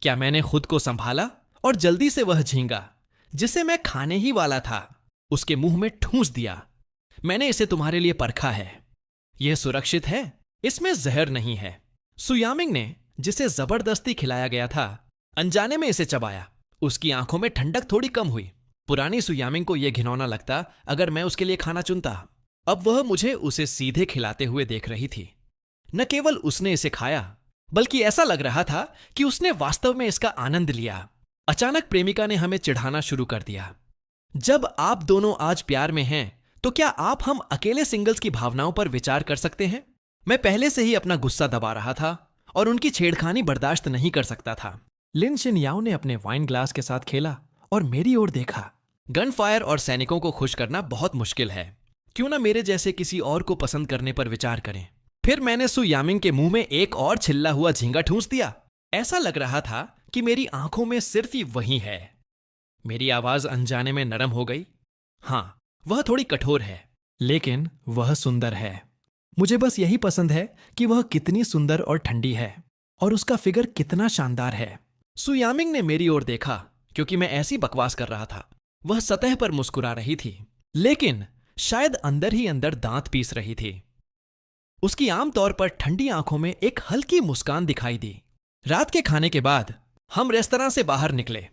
क्या मैंने खुद को संभाला और जल्दी से वह झींगा जिसे मैं खाने ही वाला था उसके मुंह में ठूंस दिया। मैंने इसे तुम्हारे लिए परखा है। यह सुरक्षित है, इसमें जहर नहीं है। सुयामिंग ने, जिसे जबरदस्ती खिलाया गया था, अनजाने में इसे चबाया। उसकी आंखों में ठंडक थोड़ी कम हुई। पुरानी सुयामिंग को यह घिनौना लगता अगर मैं उसके लिए खाना चुनता। अब वह मुझे उसे सीधे खिलाते हुए देख रही थी। न केवल उसने इसे खाया, बल्कि ऐसा लग रहा था कि उसने वास्तव में इसका आनंद लिया। अचानक प्रेमिका ने हमें चिढ़ाना शुरू कर दिया। जब आप दोनों आज प्यार में हैं, तो क्या आप हम अकेले सिंगल्स की भावनाओं पर विचार कर सकते हैं? मैं पहले से ही अपना गुस्सा दबा रहा था और उनकी छेड़खानी बर्दाश्त नहीं कर सकता था। लिन शिनयाओ ने अपने वाइन ग्लास के साथ खेला और मेरी ओर देखा। गन फायर और सैनिकों को खुश करना बहुत मुश्किल है। क्यों ना मेरे जैसे किसी और को पसंद करने पर विचार करें। फिर मैंने सु यामिंग के मुंह में एक और छिल्ला हुआ झींगा ठूंस दिया। ऐसा लग रहा था कि मेरी आंखों में सिर्फ ही वही है। मेरी आवाज अनजाने में नरम हो गई। हाँ, वह थोड़ी कठोर है, लेकिन वह सुंदर है। मुझे बस यही पसंद है कि वह कितनी सुंदर और ठंडी है और उसका फिगर कितना शानदार है। सु यामिंग ने मेरी ओर देखा क्योंकि मैं ऐसी बकवास कर रहा था। वह सतह पर मुस्कुरा रही थी, लेकिन शायद अंदर ही अंदर दांत पीस रही थी। उसकी आमतौर पर ठंडी आंखों में एक हल्की मुस्कान दिखाई दी। रात के खाने के बाद हम रेस्तरां से बाहर निकले।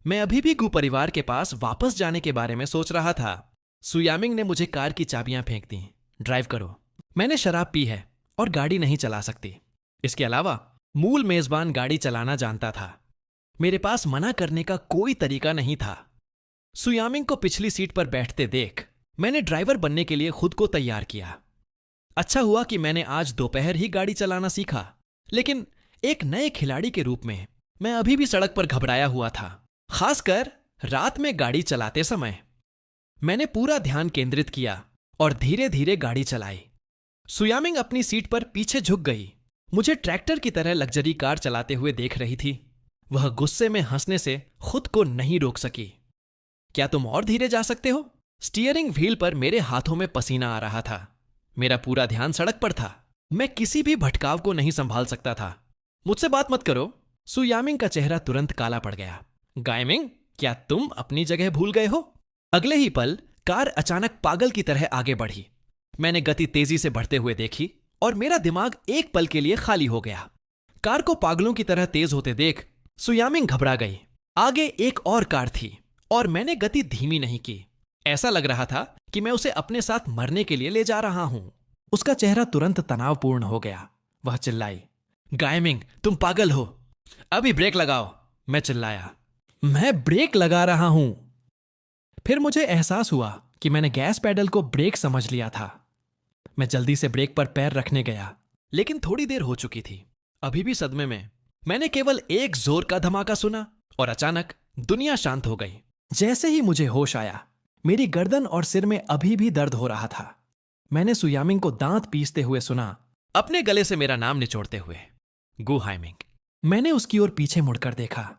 मैं अभी भी गु परिवार के पास वापस जाने के बारे में सोच रहा था। सु यामिंग ने मुझे कार की चाबियां फेंक दी। ड्राइव करो। मैंने शराब पी है और गाड़ी नहीं चला सकती। इसके अलावा मूल मेजबान गाड़ी चलाना जानता था। मेरे पास मना करने का कोई तरीका नहीं था। सु यामिंग को पिछली सीट पर बैठते देख मैंने ड्राइवर बनने के लिए खुद को तैयार किया। अच्छा हुआ कि मैंने आज दोपहर ही गाड़ी चलाना सीखा, लेकिन एक नए खिलाड़ी के रूप में मैं अभी भी सड़क पर घबराया हुआ था, खासकर रात में गाड़ी चलाते समय। मैंने पूरा ध्यान केंद्रित किया और धीरे धीरे गाड़ी चलाई। सु यामिंग अपनी सीट पर पीछे झुक गई। मुझे ट्रैक्टर की तरह लग्जरी कार चलाते हुए देख रही थी। वह गुस्से में हंसने से खुद को नहीं रोक सकी। क्या तुम और धीरे जा सकते हो? स्टीयरिंग व्हील पर मेरे हाथों में पसीना आ रहा था। मेरा पूरा ध्यान सड़क पर था। मैं किसी भी भटकाव को नहीं संभाल सकता था। मुझसे बात मत करो। सु यामिंग का चेहरा तुरंत काला पड़ गया। गायमिंग, क्या तुम अपनी जगह भूल गए हो? अगले ही पल कार अचानक पागल की तरह आगे बढ़ी। मैंने गति तेजी से बढ़ते हुए देखी और मेरा दिमाग एक पल के लिए खाली हो गया। कार को पागलों की तरह तेज होते देख सु यामिंग घबरा गई। आगे एक और कार थी और मैंने गति धीमी नहीं की। ऐसा लग रहा था कि मैं उसे अपने साथ मरने के लिए ले जा रहा हूं। उसका चेहरा तुरंत तनावपूर्ण हो गया। वह चिल्लाई, गायमिंग, तुम पागल हो। अभी ब्रेक लगाओ। मैं चिल्लाया, मैं ब्रेक लगा रहा हूं। फिर मुझे एहसास हुआ कि मैंने गैस पैडल को ब्रेक समझ लिया था। मैं जल्दी से ब्रेक पर पैर रखने गया, लेकिन थोड़ी देर हो चुकी थी। अभी भी सदमे में मैंने केवल एक जोर का धमाका सुना और अचानक दुनिया शांत हो गई। जैसे ही मुझे होश आया, मेरी गर्दन और सिर में अभी भी दर्द हो रहा था। मैंने सु यामिंग को दांत पीसते हुए सुना, अपने गले से मेरा नाम निचोड़ते हुए, गु हाइमिंग। मैंने उसकी ओर पीछे मुड़कर देखा।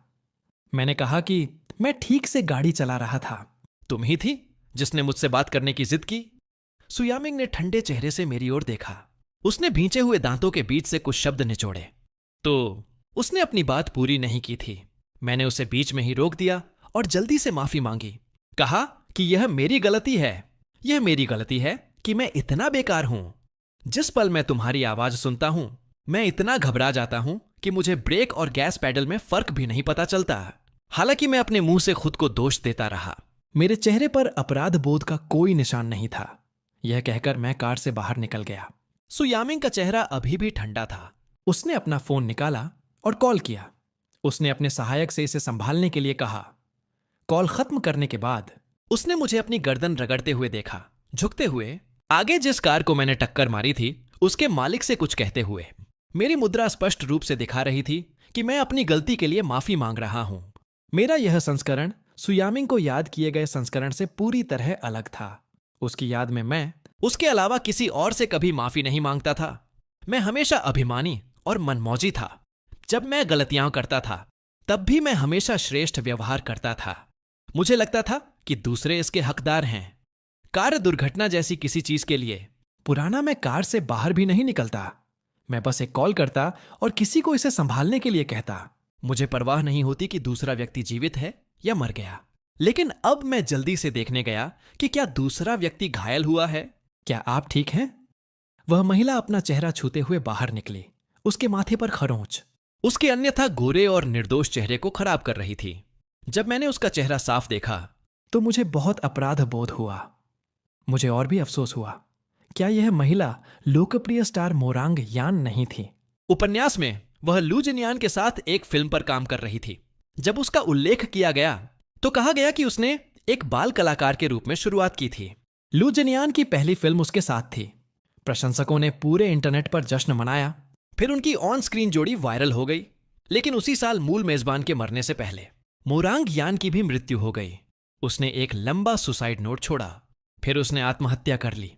मैंने कहा कि मैं ठीक से गाड़ी चला रहा था। तुम ही थी जिसने मुझसे बात करने की जिद की। सु यामिंग ने ठंडे चेहरे से मेरी ओर देखा। उसने भींचे हुए दांतों के बीच से कुछ शब्द निचोड़े। तो उसने अपनी बात पूरी नहीं की थी। मैंने उसे बीच में ही रोक दिया और जल्दी से माफी मांगी। कहा कि यह मेरी गलती है। यह मेरी गलती है कि मैं इतना बेकार हूं। जिस पल मैं तुम्हारी आवाज सुनता हूं, मैं इतना घबरा जाता हूं कि मुझे ब्रेक और गैस पैडल में फर्क भी नहीं पता चलता। हालांकि मैं अपने मुंह से खुद को दोष देता रहा। मेरे चेहरे पर अपराध बोध का कोई निशान नहीं था। यह कहकर मैं कार से बाहर निकल गया। सु यामिंग का चेहरा अभी भी ठंडा था। उसने अपना फोन निकाला और कॉल किया। उसने अपने सहायक से इसे संभालने के लिए कहा। कॉल खत्म करने के बाद उसने मुझे अपनी गर्दन रगड़ते हुए देखा, झुकते हुए आगे जिस कार को मैंने टक्कर मारी थी उसके मालिक से कुछ कहते हुए। मेरी मुद्रा स्पष्ट रूप से दिखा रही थी कि मैं अपनी गलती के लिए माफी मांग रहा हूं। मेरा यह संस्करण सु यामिंग को याद किए गए संस्करण से पूरी तरह अलग था। उसकी याद में मैं उसके अलावा किसी और से कभी माफी नहीं मांगता था। मैं हमेशा अभिमानी और मनमौजी था। जब मैं गलतियां करता था तब भी मैं हमेशा श्रेष्ठ व्यवहार करता था। मुझे लगता था कि दूसरे इसके हकदार हैं। कार दुर्घटना जैसी किसी चीज के लिए पुराना मैं कार से बाहर भी नहीं निकलता। मैं बस एक कॉल करता और किसी को इसे संभालने के लिए कहता। मुझे परवाह नहीं होती कि दूसरा व्यक्ति जीवित है या मर गया। लेकिन अब मैं जल्दी से देखने गया कि क्या दूसरा व्यक्ति घायल हुआ है। क्या आप ठीक हैं? वह महिला अपना चेहरा छूते हुए बाहर निकली, उसके माथे पर खरोंच उसके अन्यथा गोरे और निर्दोष चेहरे को खराब कर रही थी। जब मैंने उसका चेहरा साफ देखा तो मुझे बहुत अपराध बोध हुआ। मुझे और भी अफसोस हुआ, क्या यह महिला लोकप्रिय स्टार मोरांग यान नहीं थी? उपन्यास में वह लू जिनयान के साथ एक फिल्म पर काम कर रही थी। जब उसका उल्लेख किया गया तो कहा गया कि उसने एक बाल कलाकार के रूप में शुरुआत की थी। लू जिनयान की पहली फिल्म उसके साथ थी। प्रशंसकों ने पूरे इंटरनेट पर जश्न मनाया। फिर उनकी ऑन स्क्रीन जोड़ी वायरल हो गई। लेकिन उसी साल मूल मेजबान के मरने से पहले मोरांग यान की भी मृत्यु हो गई। उसने एक लंबा सुसाइड नोट छोड़ा, फिर उसने आत्महत्या कर ली।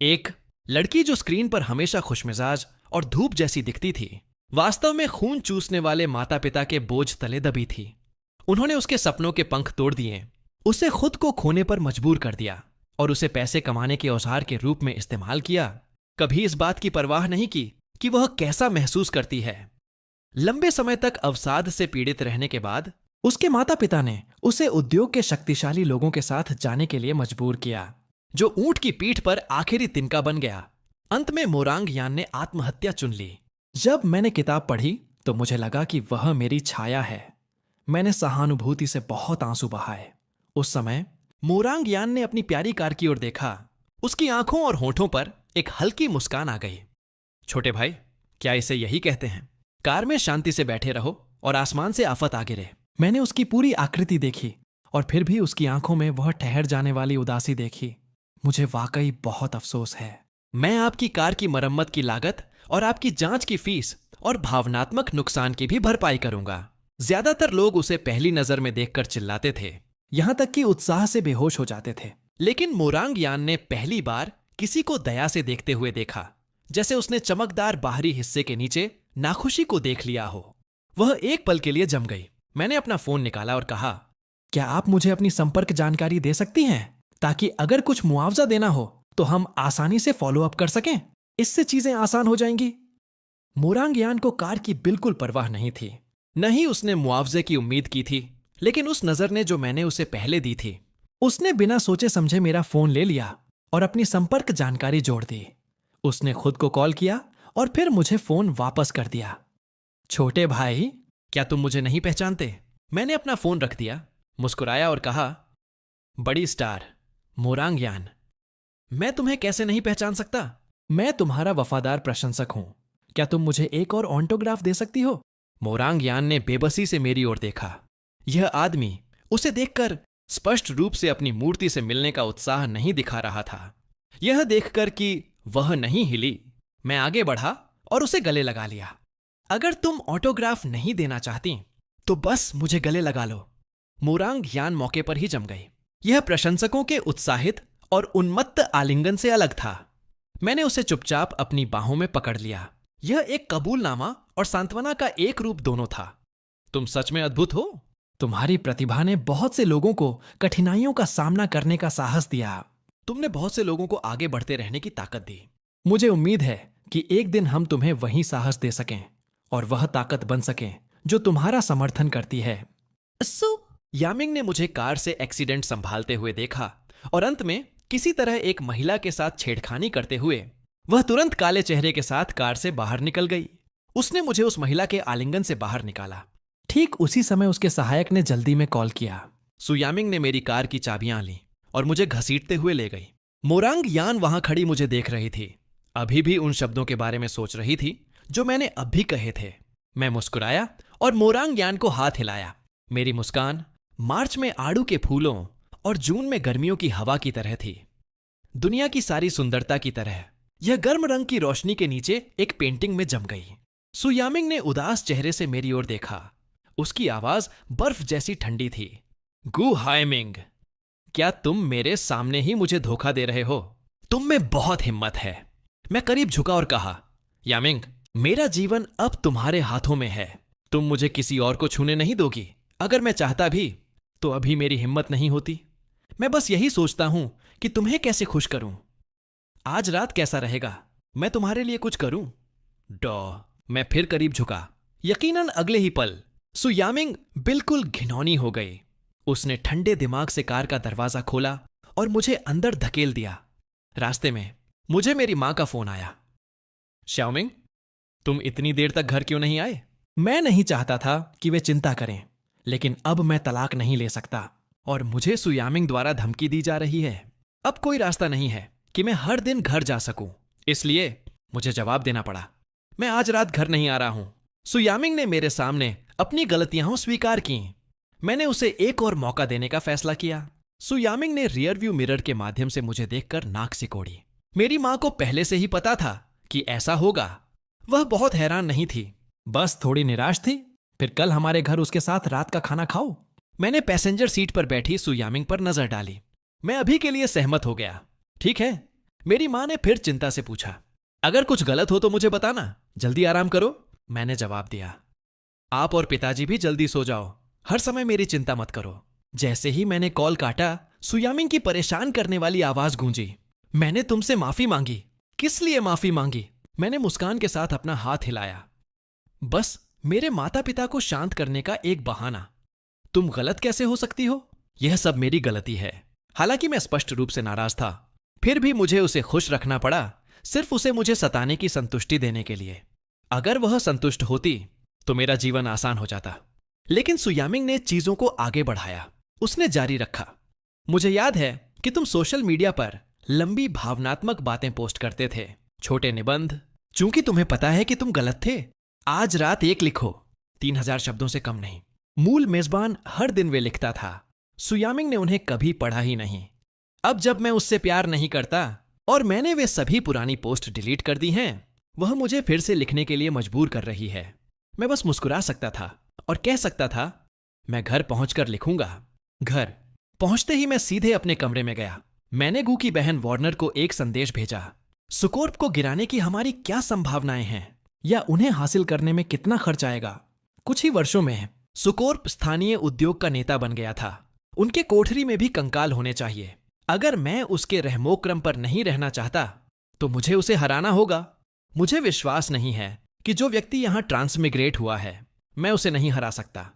एक लड़की जो स्क्रीन पर हमेशा खुशमिजाज और धूप जैसी दिखती थी, वास्तव में खून चूसने वाले माता पिता के बोझ तले दबी थी। उन्होंने उसके सपनों के पंख तोड़ दिए, उसे खुद को खोने पर मजबूर कर दिया और उसे पैसे कमाने के औजार के रूप में इस्तेमाल किया। कभी इस बात की परवाह नहीं की कि वह कैसा महसूस करती है। लंबे समय तक अवसाद से पीड़ित रहने के बाद उसके माता पिता ने उसे उद्योग के शक्तिशाली लोगों के साथ जाने के लिए मजबूर किया, जो ऊंट की पीठ पर आखिरी तिनका बन गया। अंत में मोरांग यान ने आत्महत्या चुन ली। जब मैंने किताब पढ़ी तो मुझे लगा कि वह मेरी छाया है। मैंने सहानुभूति से बहुत आंसू बहाए। उस समय मोरांग यान ने अपनी प्यारी कार की ओर देखा। उसकी आंखों और होठों पर एक हल्की मुस्कान आ गई। छोटे भाई, क्या इसे यही कहते हैं? कार में शांति से बैठे रहो और आसमान से आफत आ गिरे। मैंने उसकी पूरी आकृति देखी और फिर भी उसकी आंखों में वह ठहर जाने वाली उदासी देखी। मुझे वाकई बहुत अफसोस है। मैं आपकी कार की मरम्मत की लागत और आपकी जांच की फीस और भावनात्मक नुकसान की भी भरपाई करूंगा। ज्यादातर लोग उसे पहली नजर में देखकर चिल्लाते थे, यहां तक कि उत्साह से बेहोश हो जाते थे। लेकिन मोरांग यान ने पहली बार किसी को दया से देखते हुए देखा, जैसे उसने चमकदार बाहरी हिस्से के नीचे नाखुशी को देख लिया हो। वह एक पल के लिए जम गई। मैंने अपना फोन निकाला और कहा, क्या आप मुझे अपनी संपर्क जानकारी दे सकती हैं, ताकि अगर कुछ मुआवजा देना हो तो हम आसानी से फॉलो अप कर सकें? इससे चीजें आसान हो जाएंगी। मोरांग यान को कार की बिल्कुल परवाह नहीं थी, न ही उसने मुआवजे की उम्मीद की थी। लेकिन उस नजर ने जो मैंने उसे पहले दी थी, उसने बिना सोचे समझे मेरा फोन ले लिया और अपनी संपर्क जानकारी जोड़ दी। उसने खुद को कॉल किया और फिर मुझे फोन वापस कर दिया। छोटे भाई, क्या तुम मुझे नहीं पहचानते? मैंने अपना फोन रख दिया, मुस्कुराया और कहा, बड़ी स्टार मोरांग यान, मैं तुम्हें कैसे नहीं पहचान सकता? मैं तुम्हारा वफादार प्रशंसक हूं। क्या तुम मुझे एक और ऑटोग्राफ दे सकती हो? मोरांग यान ने बेबसी से मेरी ओर देखा। यह आदमी उसे देखकर स्पष्ट रूप से अपनी मूर्ति से मिलने का उत्साह नहीं दिखा रहा था। यह देखकर कि वह नहीं हिली, मैं आगे बढ़ा और उसे गले लगा लिया। अगर तुम ऑटोग्राफ नहीं देना चाहती तो बस मुझे गले लगा लो। मोरांग यान मौके पर ही जम गई। यह प्रशंसकों के उत्साहित और उन्मत्त आलिंगन से अलग था। मैंने उसे चुपचाप अपनी बाहों में पकड़ लिया। यह एक कबूलनामा और सांत्वना का एक रूप दोनों था। तुम सच में अद्भुत हो। तुम्हारी प्रतिभा ने बहुत से लोगों को कठिनाइयों का सामना करने का साहस दिया। तुमने बहुत से लोगों को आगे बढ़ते रहने की ताकत दी। मुझे उम्मीद है कि एक दिन हम तुम्हें वही साहस दे सकें और वह ताकत बन सकें जो तुम्हारा समर्थन करती है। यामिंग ने मुझे कार से एक्सीडेंट संभालते हुए देखा और अंत में किसी तरह एक महिला के साथ छेड़खानी करते हुए वह तुरंत काले चेहरे के साथ कार से बाहर निकल गई। उसने मुझे उस महिला के आलिंगन से बाहर निकाला। ठीक उसी समय उसके सहायक ने जल्दी में कॉल किया। सुयामिंग ने मेरी कार की चाबियां ली और मुझे घसीटते हुए ले गई। मोरांग यान वहां खड़ी मुझे देख रही थी, अभी भी उन शब्दों के बारे में सोच रही थी जो मैंने अब भी कहे थे। मैं मुस्कुराया और मोरांग यान को हाथ हिलाया। मेरी मुस्कान मार्च में आड़ू के फूलों और जून में गर्मियों की हवा की तरह थी। दुनिया की सारी सुंदरता की तरह यह गर्म रंग की रोशनी के नीचे एक पेंटिंग में जम गई। सुयामिंग ने उदास चेहरे से मेरी ओर देखा। उसकी आवाज बर्फ जैसी ठंडी थी। गु हाइमिंग, क्या तुम मेरे सामने ही मुझे धोखा दे रहे हो? तुम में बहुत हिम्मत है। मैं करीब झुका और कहा, यामिंग, मेरा जीवन अब तुम्हारे हाथों में है। तुम मुझे किसी और को छूने नहीं दोगी। अगर मैं चाहता भी तो अभी मेरी हिम्मत नहीं होती। मैं बस यही सोचता हूं कि तुम्हें कैसे खुश करूं। आज रात कैसा रहेगा? मैं तुम्हारे लिए कुछ करूं? मैं फिर करीब झुका। यकीनन अगले ही पल सुयामिंग बिल्कुल घिनौनी हो गई। उसने ठंडे दिमाग से कार का दरवाजा खोला और मुझे अंदर धकेल दिया। रास्ते में मुझे मेरी मां का फोन आया। श्याओमिंग, तुम इतनी देर तक घर क्यों नहीं आए? मैं नहीं चाहता था कि वे चिंता करें, लेकिन अब मैं तलाक नहीं ले सकता और मुझे सुयामिंग द्वारा धमकी दी जा रही है। अब कोई रास्ता नहीं है कि मैं हर दिन घर जा सकूं, इसलिए मुझे जवाब देना पड़ा। मैं आज रात घर नहीं आ रहा हूं। सुयामिंग ने मेरे सामने अपनी गलतियां स्वीकार की। मैंने उसे एक और मौका देने का फैसला किया। सुयामिंग ने रियर व्यू मिरर के माध्यम से मुझे देखकर नाक सिकोड़ी। मेरी मां को पहले से ही पता था कि ऐसा होगा। वह बहुत हैरान नहीं थी, बस थोड़ी निराश थी। फिर कल हमारे घर उसके साथ रात का खाना खाओ। मैंने पैसेंजर सीट पर बैठी सुयामिंग पर नजर डाली। मैं अभी के लिए सहमत हो गया। ठीक है, मेरी मां ने फिर चिंता से पूछा। अगर कुछ गलत हो तो मुझे बताना। जल्दी आराम करो, मैंने जवाब दिया। आप और पिताजी भी जल्दी सो जाओ। हर समय मेरी चिंता मत करो। जैसे ही मैंने कॉल काटा, सुयामिंग की परेशान करने वाली आवाज गूंजी। मैंने तुमसे माफी मांगी। किस लिए माफी मांगी? मैंने मुस्कान के साथ अपना हाथ हिलाया। बस मेरे माता पिता को शांत करने का एक बहाना। तुम गलत कैसे हो सकती हो? यह सब मेरी गलती है। हालांकि मैं स्पष्ट रूप से नाराज था, फिर भी मुझे उसे खुश रखना पड़ा, सिर्फ उसे मुझे सताने की संतुष्टि देने के लिए। अगर वह संतुष्ट होती तो मेरा जीवन आसान हो जाता। लेकिन सुयामिंग ने चीजों को आगे बढ़ाया। उसने जारी रखा, मुझे याद है कि तुम सोशल मीडिया पर लंबी भावनात्मक बातें पोस्ट करते थे, छोटे निबंध। चूंकि तुम्हें पता है कि तुम गलत थे, आज रात एक लिखो, 3000 शब्दों से कम नहीं। मूल मेजबान हर दिन वे लिखता था। सुयामिंग ने उन्हें कभी पढ़ा ही नहीं। अब जब मैं उससे प्यार नहीं करता और मैंने वे सभी पुरानी पोस्ट डिलीट कर दी हैं, वह मुझे फिर से लिखने के लिए मजबूर कर रही है। मैं बस मुस्कुरा सकता था और कह सकता था, मैं घर पहुंचकर लिखूंगा। घर पहुंचते ही मैं सीधे अपने कमरे में गया। मैंने गू की बहन वार्नर को एक संदेश भेजा। सुकोर्प को गिराने की हमारी क्या संभावनाएं हैं या उन्हें हासिल करने में कितना खर्च आएगा? कुछ ही वर्षों में सुकोर्प स्थानीय उद्योग का नेता बन गया था। उनके कोठरी में भी कंकाल होने चाहिए। अगर मैं उसके रहमोक्रम पर नहीं रहना चाहता तो मुझे उसे हराना होगा। मुझे विश्वास नहीं है कि जो व्यक्ति यहां ट्रांसमिग्रेट हुआ है, मैं उसे नहीं हरा सकता।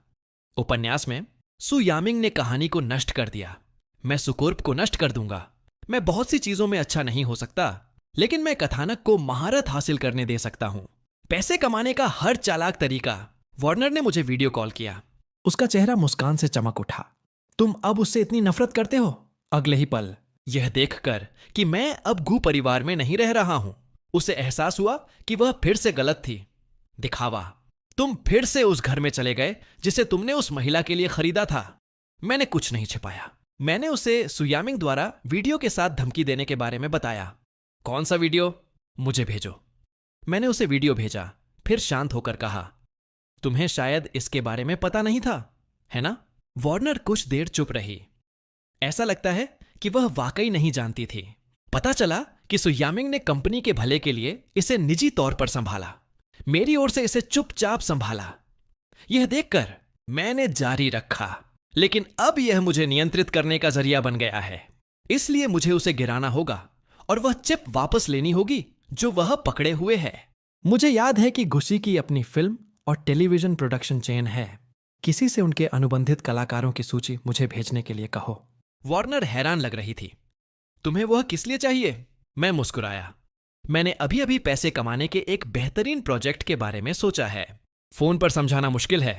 उपन्यास में सुयामिंग ने कहानी को नष्ट कर दिया। मैं सुकोर्प को नष्ट कर दूंगा। मैं बहुत सी चीजों में अच्छा नहीं हो सकता, लेकिन मैं कथानक को महारत हासिल करने दे सकता हूं। पैसे कमाने का हर चालाक तरीका। वार्नर ने मुझे वीडियो कॉल किया। उसका चेहरा मुस्कान से चमक उठा। तुम अब उससे इतनी नफरत करते हो? अगले ही पल यह देखकर कि मैं अब गू परिवार में नहीं रह रहा हूं, उसे एहसास हुआ कि वह फिर से गलत थी। दिखावा। तुम फिर से उस घर में चले गए जिसे तुमने उस महिला के लिए खरीदा था। मैंने कुछ नहीं छिपाया। मैंने उसे सुयामिंग द्वारा वीडियो के साथ धमकी देने के बारे में बताया। कौन सा वीडियो? मुझे भेजो। मैंने उसे वीडियो भेजा, फिर शांत होकर कहा, तुम्हें शायद इसके बारे में पता नहीं था, है ना? वार्नर कुछ देर चुप रही। ऐसा लगता है कि वह वाकई नहीं जानती थी। पता चला कि सुयामिंग ने कंपनी के भले के लिए इसे निजी तौर पर संभाला, मेरी ओर से इसे चुपचाप संभाला। यह देखकर मैंने जारी रखा, लेकिन अब यह मुझे नियंत्रित करने का जरिया बन गया है। इसलिए मुझे उसे गिराना होगा और वह चिप वापस लेनी होगी जो वह पकड़े हुए है। मुझे याद है कि घुसी की अपनी फिल्म और टेलीविजन प्रोडक्शन चेन है। किसी से उनके अनुबंधित कलाकारों की सूची मुझे भेजने के लिए कहो। वार्नर हैरान लग रही थी। तुम्हें वह किस लिए चाहिए? मैं मुस्कुराया। मैंने अभी अभी पैसे कमाने के एक बेहतरीन प्रोजेक्ट के बारे में सोचा है। फोन पर समझाना मुश्किल है।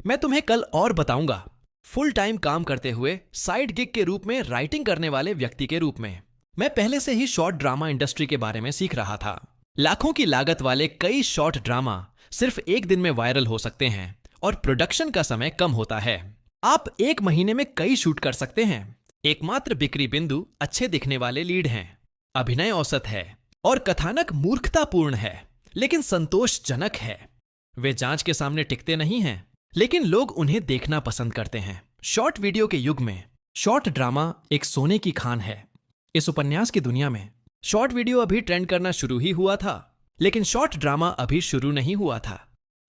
मैं तुम्हें कल और बताऊंगा। फुल टाइम काम करते हुए साइड गिग के रूप में राइटिंग करने वाले व्यक्ति के रूप में मैं पहले से ही शॉर्ट ड्रामा इंडस्ट्री के बारे में सीख रहा था। लाखों की लागत वाले कई शॉर्ट ड्रामा सिर्फ एक दिन में वायरल हो सकते हैं और प्रोडक्शन का समय कम होता है। आप एक महीने में कई शूट कर सकते हैं। एकमात्र बिक्री बिंदु अच्छे दिखने वाले लीड हैं। अभिनय औसत है और कथानक मूर्खतापूर्ण है, लेकिन संतोषजनक है। वे जांच के सामने टिकते नहीं हैं, लेकिन लोग उन्हें देखना पसंद करते हैं। शॉर्ट वीडियो के युग में शॉर्ट ड्रामा एक सोने की खान है। इस उपन्यास की दुनिया में शॉर्ट वीडियो अभी ट्रेंड करना शुरू ही हुआ था, लेकिन शॉर्ट ड्रामा अभी शुरू नहीं हुआ था।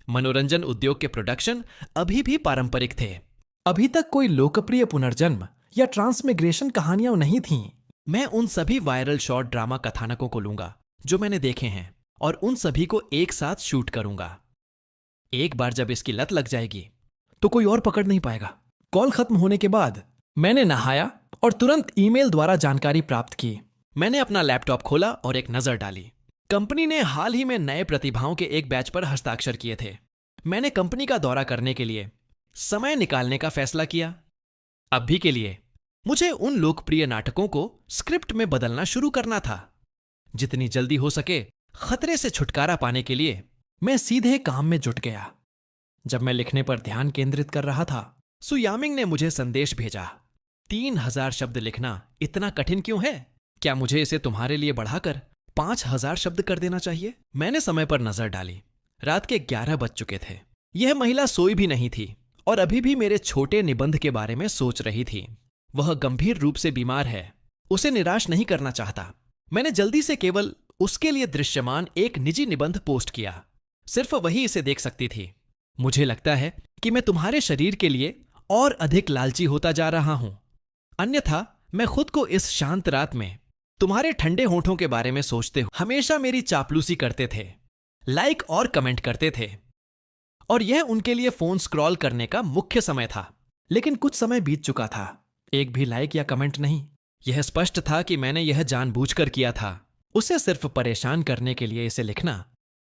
मनोरंजन उद्योग के प्रोडक्शन अभी भी पारंपरिक थे। अभी तक कोई लोकप्रिय पुनर्जन्म या ट्रांसमिग्रेशन कहानियां नहीं थीं। मैं उन सभी वायरल शॉर्ट ड्रामा कथानकों को लूंगा जो मैंने देखे हैं और उन सभी को एक साथ शूट करूंगा। एक बार जब इसकी लत लग जाएगी तो कोई और पकड़ नहीं पाएगा। कॉल खत्म होने के बाद मैंने नहाया और तुरंत ईमेल द्वारा जानकारी प्राप्त की। मैंने अपना लैपटॉप खोला और एक नजर डाली। कंपनी ने हाल ही में नए प्रतिभाओं के एक बैच पर हस्ताक्षर किए थे। मैंने कंपनी का दौरा करने के लिए समय निकालने का फैसला किया। अभी के लिए मुझे उन लोकप्रिय नाटकों को स्क्रिप्ट में बदलना शुरू करना था। जितनी जल्दी हो सके खतरे से छुटकारा पाने के लिए मैं सीधे काम में जुट गया। जब मैं लिखने पर ध्यान केंद्रित कर रहा था, सु यामिंग ने मुझे संदेश भेजा। 3000 शब्द लिखना इतना कठिन क्यों है? क्या मुझे इसे तुम्हारे लिए बढ़ाकर 5000 शब्द कर देना चाहिए? मैंने समय पर नजर डाली। रात के 11 बज चुके थे। यह महिला सोई भी नहीं थी और अभी भी मेरे छोटे निबंध के बारे में सोच रही थी। वह गंभीर रूप से बीमार है, उसे निराश नहीं करना चाहता। मैंने जल्दी से केवल उसके लिए दृश्यमान एक निजी निबंध पोस्ट किया। सिर्फ वही इसे देख सकती थी। मुझे लगता है कि मैं तुम्हारे शरीर के लिए और अधिक लालची होता जा रहा हूं, अन्यथा मैं खुद को इस शांत रात में तुम्हारे ठंडे होठों के बारे में सोचते हुए हमेशा मेरी चापलूसी करते थे, लाइक और कमेंट करते थे, और यह उनके लिए फोन स्क्रॉल करने का मुख्य समय था। लेकिन कुछ समय बीत चुका था, एक भी लाइक या कमेंट नहीं। यह स्पष्ट था कि मैंने यह जानबूझकर किया था, उसे सिर्फ परेशान करने के लिए इसे लिखना।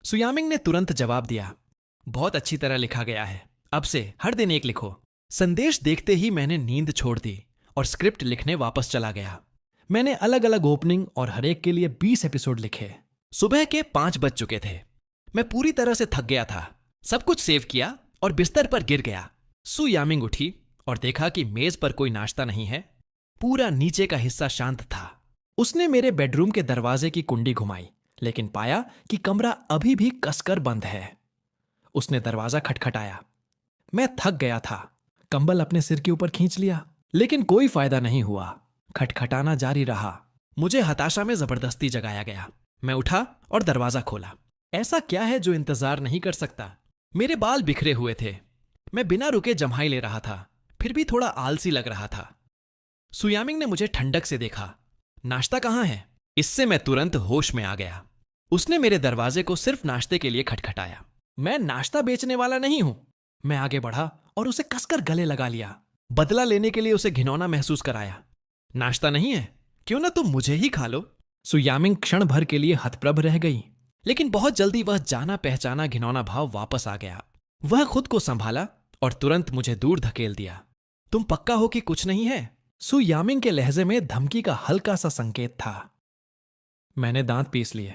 सु यामिंग ने तुरंत जवाब दिया, बहुत अच्छी तरह लिखा गया है, अब से हर दिन एक लिखो। संदेश देखते ही मैंने नींद छोड़ दी और स्क्रिप्ट लिखने वापस चला गया। मैंने अलग अलग ओपनिंग और हर एक के लिए 20 एपिसोड लिखे। सुबह के 5 बज चुके थे। मैं पूरी तरह से थक गया था। सब कुछ सेव किया और बिस्तर पर गिर गया। सु यामिंग उठी और देखा कि मेज पर कोई नाश्ता नहीं है। पूरा नीचे का हिस्सा शांत था। उसने मेरे बेडरूम के दरवाजे की कुंडी घुमाई, लेकिन पाया कि कमरा अभी भी कसकर बंद है। उसने दरवाजा खटखटाया। मैं थक गया था, कंबल अपने सिर के ऊपर खींच लिया, लेकिन कोई फायदा नहीं हुआ। खटखटाना जारी रहा। मुझे हताशा में जबरदस्ती जगाया गया। मैं उठा और दरवाजा खोला। ऐसा क्या है जो इंतजार नहीं कर सकता? मेरे बाल बिखरे हुए थे। मैं बिना रुके जम्हाई ले रहा था, फिर भी थोड़ा आलसी लग रहा था। सु यामिंग ने मुझे ठंडक से देखा। नाश्ता कहाँ है? इससे मैं तुरंत होश में आ गया। उसने मेरे दरवाजे को सिर्फ नाश्ते के लिए खटखटाया। मैं नाश्ता बेचने वाला नहीं हूं। मैं आगे बढ़ा और उसे कसकर गले लगा लिया। बदला लेने के लिए उसे घिनौना महसूस कराया। नाश्ता नहीं है? क्यों ना तुम मुझे ही खा लो। सु यामिंग क्षण भर के लिए हतप्रभ रह गई, लेकिन बहुत जल्दी वह जाना पहचाना घिनौना भाव वापस आ गया। वह खुद को संभाला और तुरंत मुझे दूर धकेल दिया। तुम पक्का हो कि कुछ नहीं है? सु यामिंग के लहजे में धमकी का हल्का सा संकेत था। मैंने दांत पीस लिए।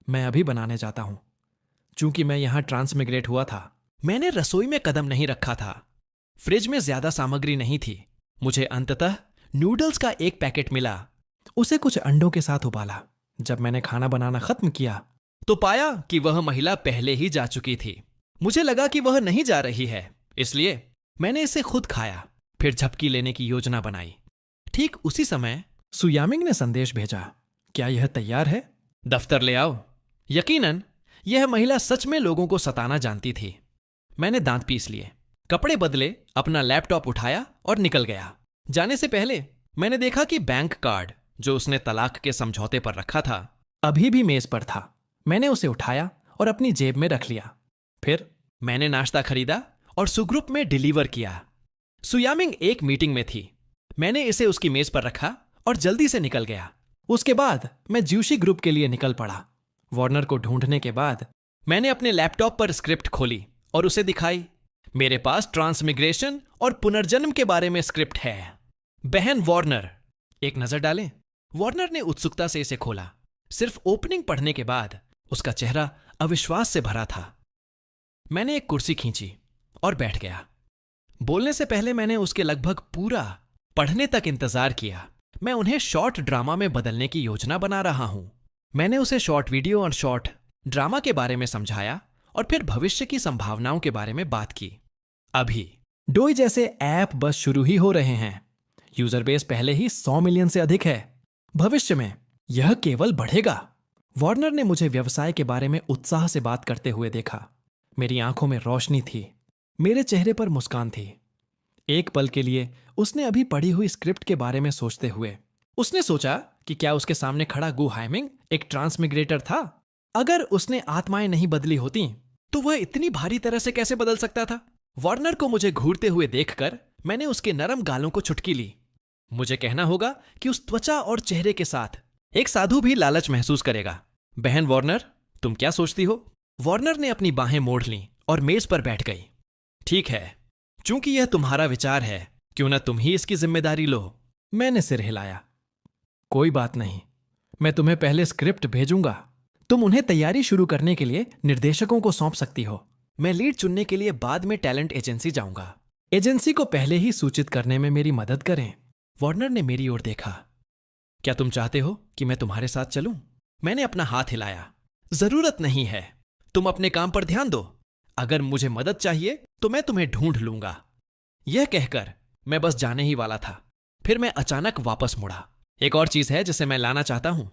मैं अभी बनाने जाता हूं। चूंकि मैं यहां ट्रांसमिग्रेट हुआ था, मैंने रसोई में कदम नहीं रखा था। फ्रिज में ज्यादा सामग्री नहीं थी। मुझे अंततः नूडल्स का एक पैकेट मिला। उसे कुछ अंडों के साथ उबाला। जब मैंने खाना बनाना खत्म किया तो पाया कि वह महिला पहले ही जा चुकी थी। मुझे लगा कि वह नहीं जा रही है, इसलिए मैंने इसे खुद खाया, फिर झपकी लेने की योजना बनाई। ठीक उसी समय सु यामिंग ने संदेश भेजा, क्या यह तैयार है? दफ्तर ले आओ। यकीनन यह महिला सच में लोगों को सताना जानती थी। मैंने दांत पीस लिए, कपड़े बदले, अपना लैपटॉप उठाया और निकल गया। जाने से पहले मैंने देखा कि बैंक कार्ड जो उसने तलाक के समझौते पर रखा था अभी भी मेज पर था। मैंने उसे उठाया और अपनी जेब में रख लिया। फिर मैंने नाश्ता खरीदा और सुग्रुप में डिलीवर किया। सु यामिंग एक मीटिंग में थी। मैंने इसे उसकी मेज पर रखा और जल्दी से निकल गया। उसके बाद मैं ज्यूशी ग्रुप के लिए निकल पड़ा। वार्नर को ढूंढने के बाद मैंने अपने लैपटॉप पर स्क्रिप्ट खोली और उसे दिखाई। मेरे पास ट्रांसमिग्रेशन और पुनर्जन्म के बारे में स्क्रिप्ट है। बहन वार्नर, एक नजर डालें। वार्नर ने उत्सुकता से इसे खोला। सिर्फ ओपनिंग पढ़ने के बाद उसका चेहरा अविश्वास से भरा था। मैंने एक कुर्सी खींची और बैठ गया। बोलने से पहले मैंने उसके लगभग पूरा पढ़ने तक इंतजार किया। मैं उन्हें शॉर्ट ड्रामा में बदलने की योजना बना रहा हूं। मैंने उसे शॉर्ट वीडियो और शॉर्ट ड्रामा के बारे में समझाया और फिर भविष्य की संभावनाओं के बारे में बात की। अभी डोई जैसे ऐप बस शुरू ही हो रहे हैं। यूजर बेस पहले ही 100 मिलियन से अधिक है। भविष्य में यह केवल बढ़ेगा। वार्नर ने मुझे व्यवसाय के बारे में उत्साह से बात करते हुए देखा। मेरी आंखों में रोशनी थी, मेरे चेहरे पर मुस्कान थी। एक पल के लिए उसने अभी पढ़ी हुई स्क्रिप्ट के बारे में सोचते हुए उसने सोचा कि क्या उसके सामने खड़ा गु हाइमिंग एक ट्रांसमिग्रेटर था? अगर उसने आत्माएं नहीं बदली होती तो वह इतनी भारी तरह से कैसे बदल सकता था? वार्नर को मुझे घूरते हुए देखकर मैंने उसके नरम गालों को चुटकी ली। मुझे कहना होगा कि उस त्वचा और चेहरे के साथ एक साधु भी लालच महसूस करेगा। बहन वार्नर, तुम क्या सोचती हो? वार्नर ने अपनी बाहें मोड़ लीं और मेज पर बैठ गई। ठीक है, चूंकि यह तुम्हारा विचार है, क्यों ना तुम ही इसकी जिम्मेदारी लो। मैंने सिर हिलाया। कोई बात नहीं, मैं तुम्हें पहले स्क्रिप्ट भेजूंगा। तुम उन्हें तैयारी शुरू करने के लिए निर्देशकों को सौंप सकती हो। मैं लीड चुनने के लिए बाद में टैलेंट एजेंसी जाऊंगा। एजेंसी को पहले ही सूचित करने में मेरी मदद करें। वार्नर ने मेरी ओर देखा। क्या तुम चाहते हो कि मैं तुम्हारे साथ चलूं? मैंने अपना हाथ हिलाया। जरूरत नहीं है, तुम अपने काम पर ध्यान दो। अगर मुझे मदद चाहिए तो मैं तुम्हें ढूंढ लूंगा। यह कहकर मैं बस जाने ही वाला था, फिर मैं अचानक वापस मुड़ा। एक और चीज है जिसे मैं लाना चाहता हूं।